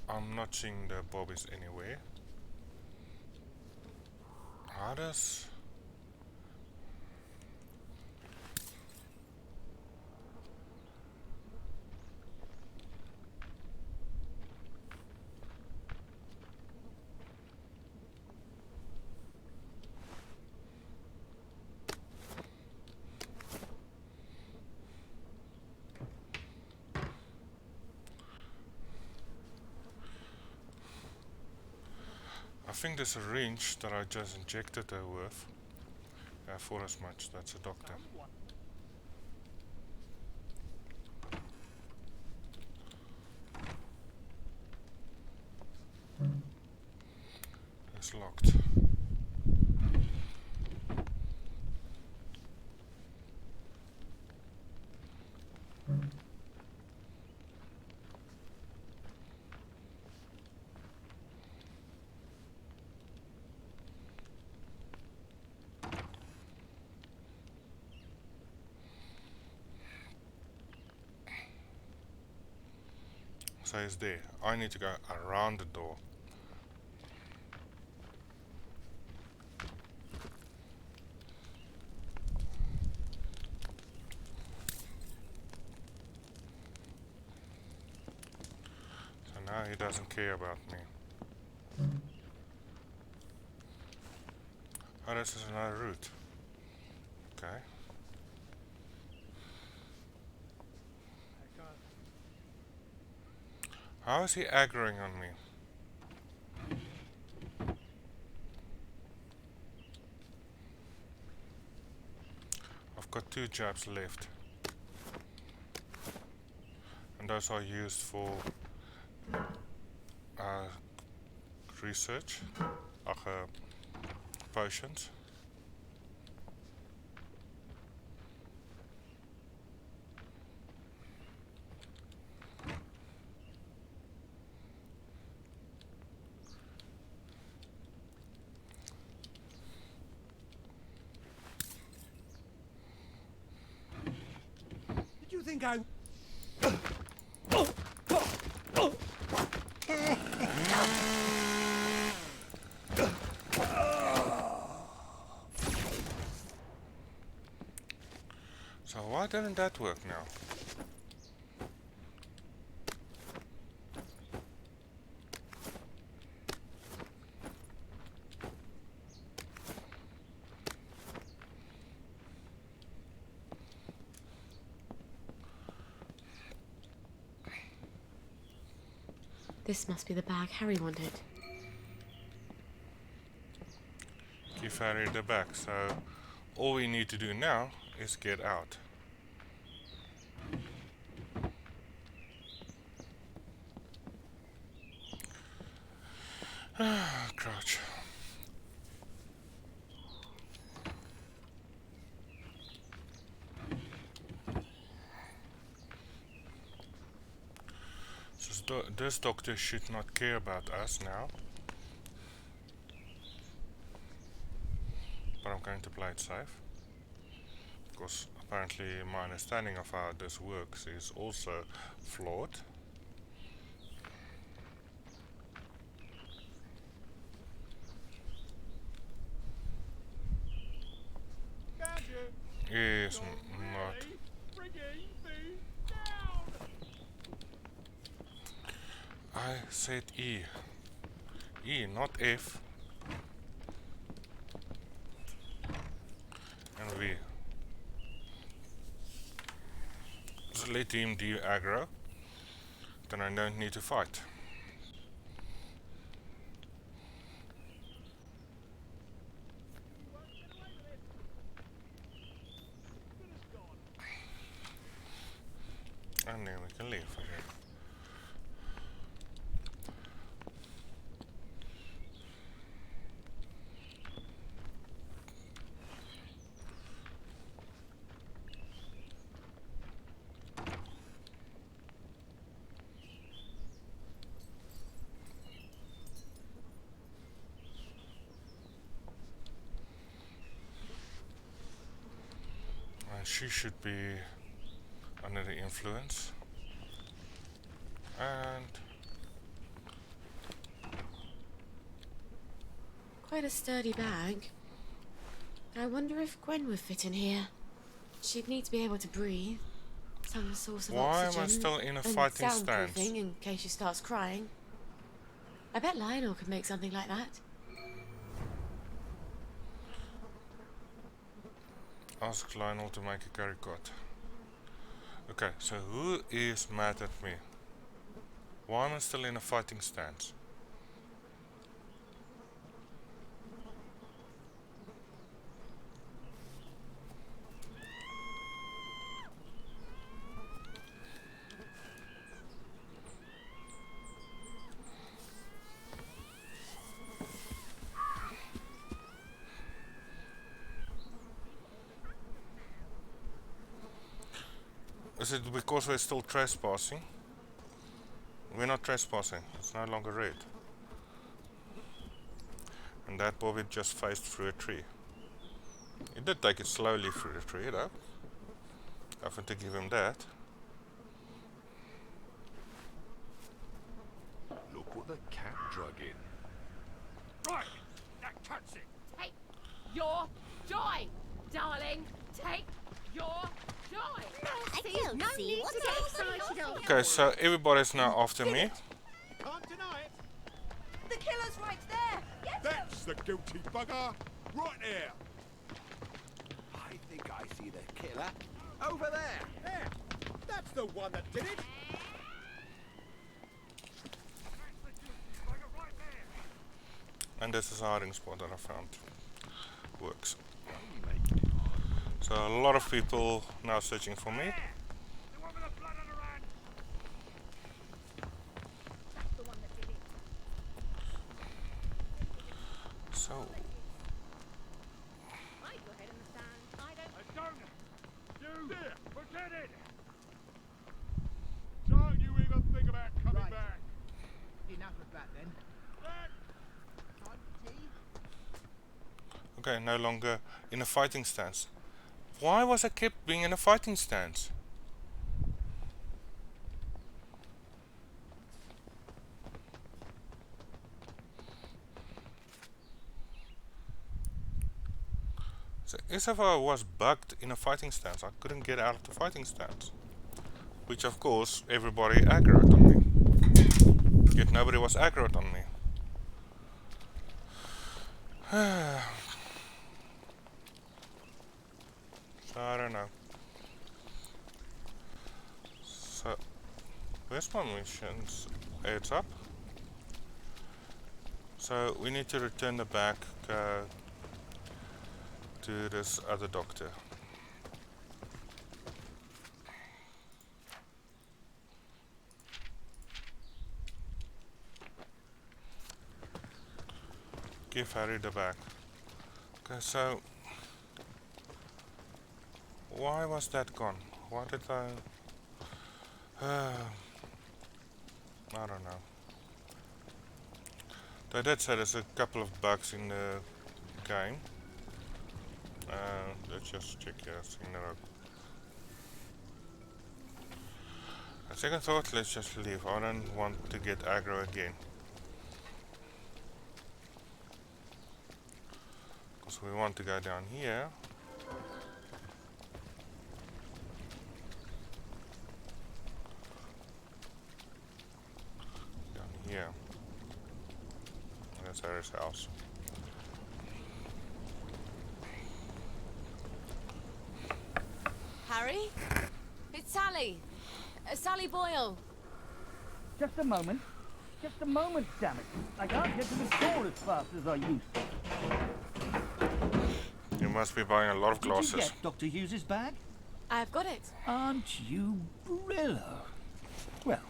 I'm not seeing the bobbies anywhere. How does... I think there's a syringe that I just injected her with. Yeah, for as much. That's a doctor. It's locked. So it's there. I need to go around the door. So now he doesn't care about me. Oh, this is another route. Okay. How is he aggroing on me? I've got 2 jabs left. And those are used for research, potions.
Did you think I...
So why didn't that work now?
This must be the bag Harry wanted.
Give Harry the bag, so all we need to do now is get out. Crouch. This doctor should not care about us now. But I'm going to play it safe. Because apparently my understanding of how this works is also flawed. Is not. I said E. E, not F. And V. So let him de-aggro. Then I don't need to fight. And then we can leave again. And she should be under the influence. And
quite a sturdy bag. I wonder if Gwen would fit in here. She'd need to be able to breathe. Some source of
why
oxygen.
am I still in a
and
fighting stance?
soundproofing in case she starts crying. I bet Lionel could make something like that.
Ask Lionel to make a caricot. Okay, so who is mad at me? Why am I still in a fighting stance? Is it because we're still trespassing? We're not trespassing, it's no longer red. And that Bobby just phased through a tree. He did take it slowly through the tree though. I have to give him that.
Look what the cat drug in.
Right, that cuts it. Take your joy, darling. Take your joy.
I don't see what to get excited over.
Okay, so everybody's now after me.
Can't deny it.
The killer's right there. Get him.
That's the guilty bugger. Right there. I think I see the killer. Over there. There. That's the one that did it.
And this is a hiding spot that I found. Works. So a lot of people now searching for me. So
You forget it. Don't you even think about coming back.
Enough of that then.
okay, no longer in a fighting stance. Why was I kept being in a fighting stance? So as if I was bugged in a fighting stance, I couldn't get out of the fighting stance. Which of course everybody aggroed on me. Yet nobody was aggroed on me. So I don't know. So where's my missions? Heads up. So we need to return the bag to this other doctor. Give Harry the bag. Okay, so why was that gone? Why did I... I don't know. They did say there's a couple of bugs in the game. Let's just check here. A second thought, let's just leave. I don't want to get aggro again. Because we want to go down here. Down here. That's Harry's house.
Harry? It's Sally. Sally Boyle.
Just a moment. Just a moment, damn it. I can't get to the store as fast as I used to.
You must be buying a lot of glasses.
Did you get Dr. Hughes's bag?
I've got it.
Aren't you Brillo? Well,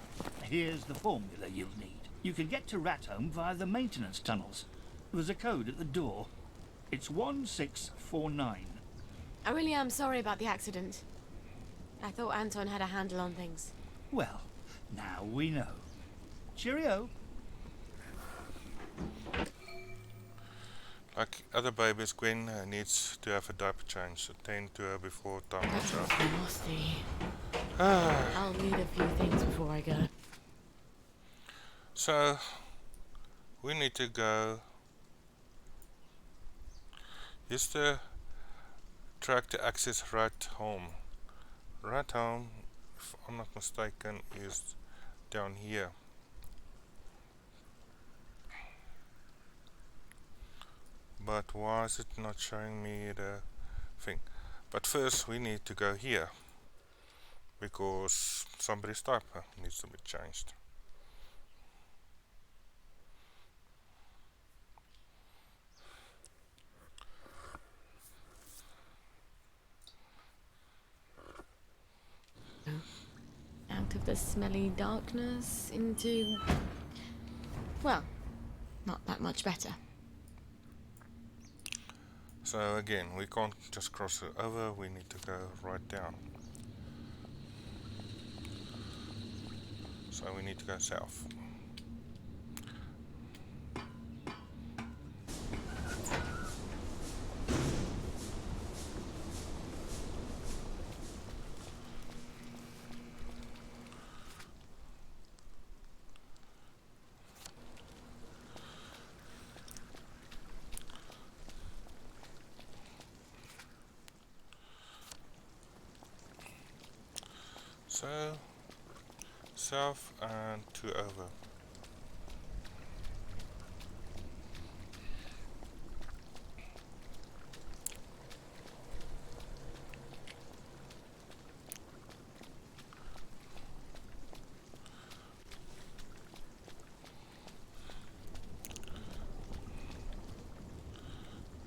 here's the formula you'll need. You can get to Rathome via the maintenance tunnels. There's a code at the door. It's 1649.
I really am sorry about the accident. I thought Anton had a handle on things.
Well, now we know. Cheerio.
Like other babies, Gwen needs to have a diaper change. Attend to her before time runs out.
Nasty. I'll need a few things before I go.
So, we need to go. Use the track to access Rathome. Rathome, if I'm not mistaken, is down here. But why is it not showing me the thing? But first we need to go here, because somebody's diaper needs to be changed.
Out of the smelly darkness into... well, not that much better.
So again, we can't just cross it over, we need to go right down. So we need to go south. So, south and 2 over.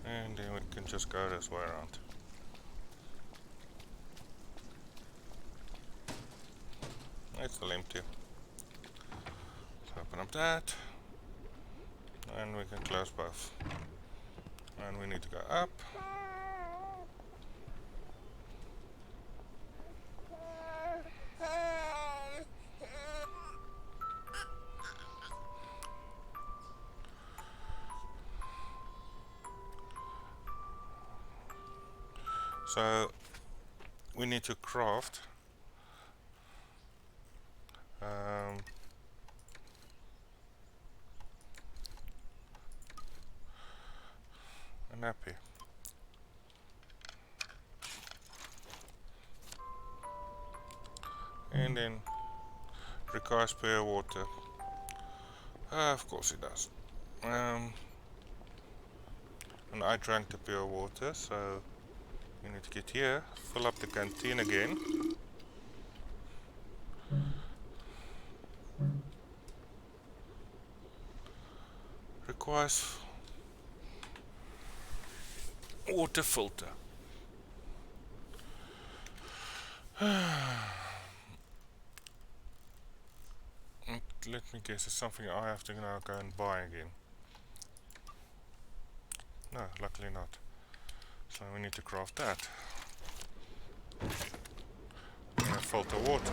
And then we can just go this way around. It's still empty. So open up that, and we can close both. And we need to go up. So we need to craft a nappy. And then requires pure water. Of course it does. And I drank the pure water, so you need to get here, fill up the canteen again. Requires water filter. Let me guess, it's something I have to now go and buy again. No, luckily not. So we need to craft that. And filter water.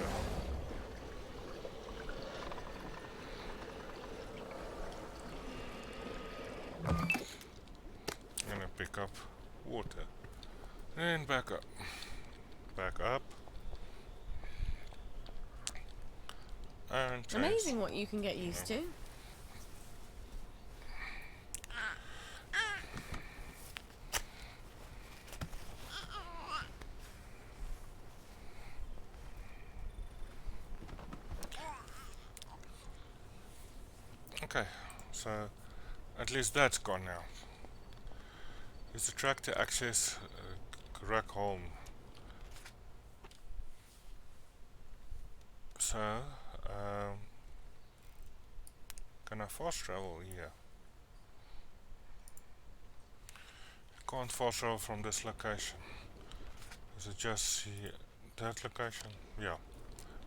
pick up water. And back up. Back up. And change.
Amazing what you can get used to.
Okay, so at least that's gone now. Use the track to access Rackholm. So, can I fast travel here? Can't fast travel from this location. Is it just here, that location? Yeah,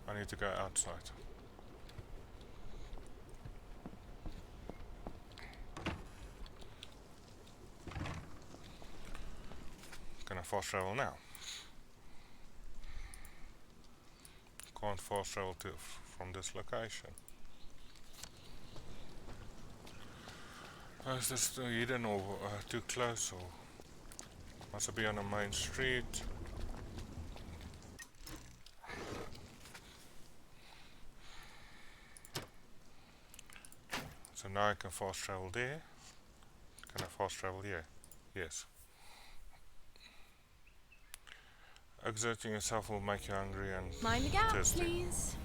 I need to go outside. Can I fast travel now? Can't fast travel to from this location. Is this too hidden or too close, or must it be on a main street? So now I can fast travel there. Can I fast travel here? Yes. Exerting yourself will make you hungry and
Mind the gap,
thirsty.
please.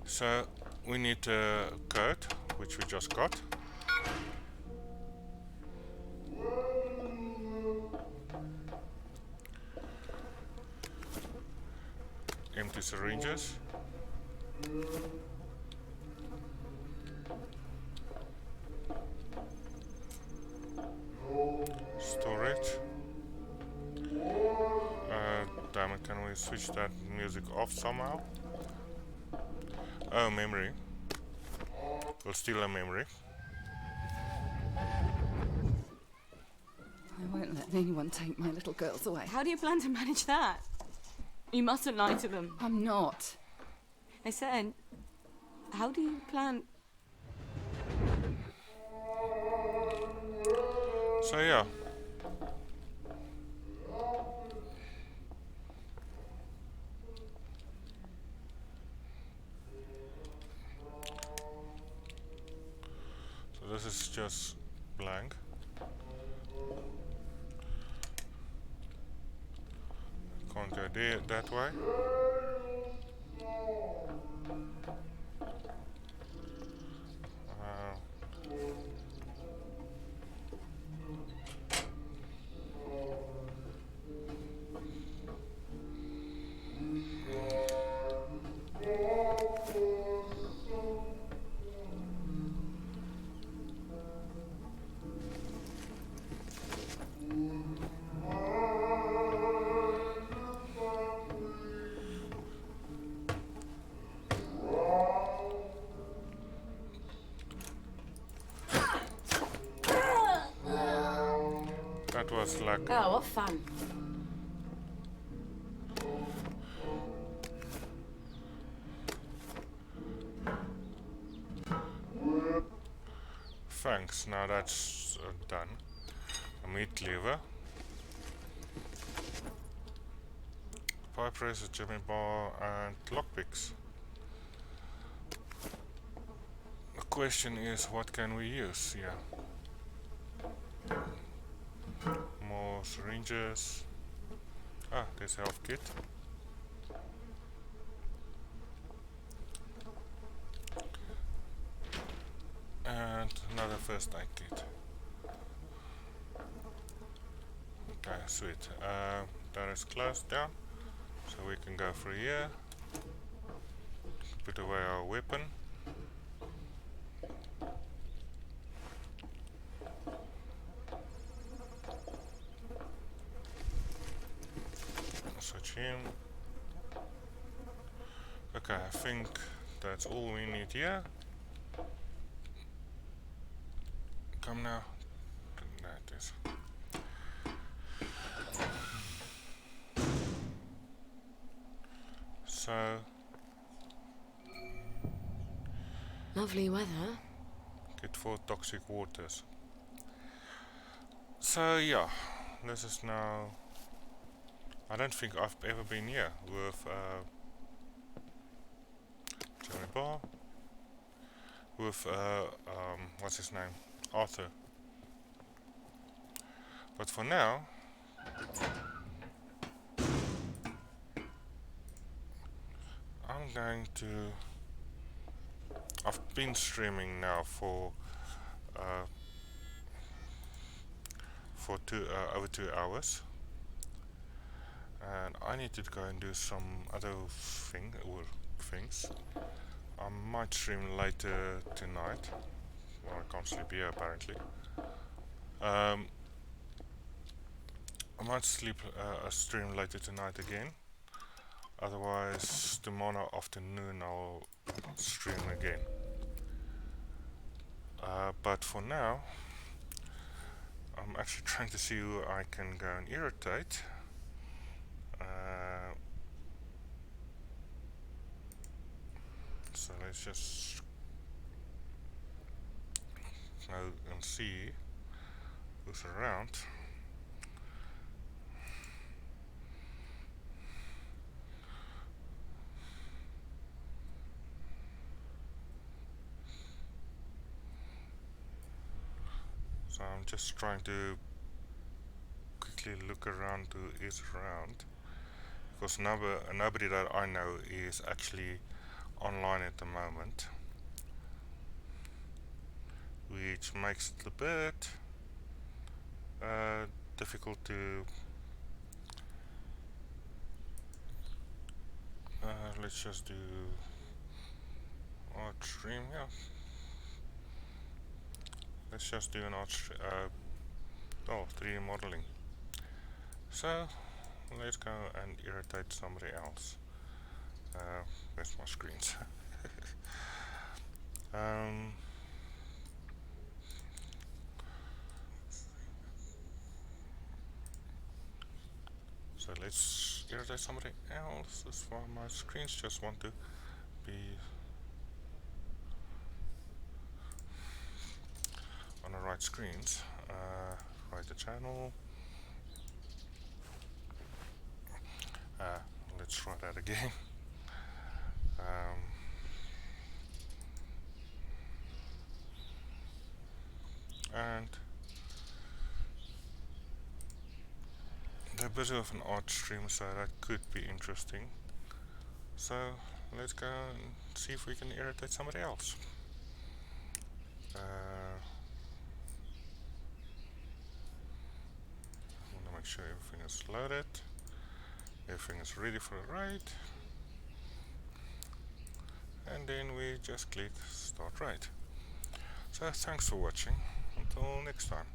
So we need a code, which we just got. Empty syringes. Storage. Damn it, can we switch that music off somehow? Oh, memory. We'll steal a memory.
I won't let anyone take my little girls away.
How do you plan to manage that? You mustn't lie to them.
I'm not.
I said, how do you plan?
So yeah. So this is just blank. Can't go there that way. That was like...
Oh, what fun.
Thanks, now that's done. A meat lever. Pipe razor, jimmy bar and lockpicks. The question is, what can we use here? More syringes. Ah, there's a health kit. And another first aid kit. Okay, sweet. That is closed down, so we can go through here. Put away our weapon. Switch him. Okay, I think that's all we need here. Come now. There it is. So
Lovely weather.
get 4 toxic waters. So yeah, this is now. I don't think I've ever been here with Jeremy Barr, with what's his name, Arthur. But for now, I'm going to. I've been streaming now for over 2 hours, and I need to go and do some other things. I might stream later tonight. Well, I can't sleep here apparently. I might stream later tonight again. Otherwise, tomorrow afternoon I'll stream again. But for now, I'm actually trying to see who I can go and irritate. So let's just go and see who's around. So I'm just trying to quickly look around who is around, because nobody that I know is actually online at the moment, which makes it a bit difficult to let's just do art stream. Yeah, let's just do an art 3D modeling. So let's go and irritate somebody else. Where's my screens? So let's irritate somebody else. That's why my screens just want to be on the right screens. Write the channel. Let's try that again. And they're a bit of an art stream, so that could be interesting. So let's go and see if we can irritate somebody else. I want to make sure everything is loaded, everything is ready for the raid, and then we just click start raid. So thanks for watching, until next time.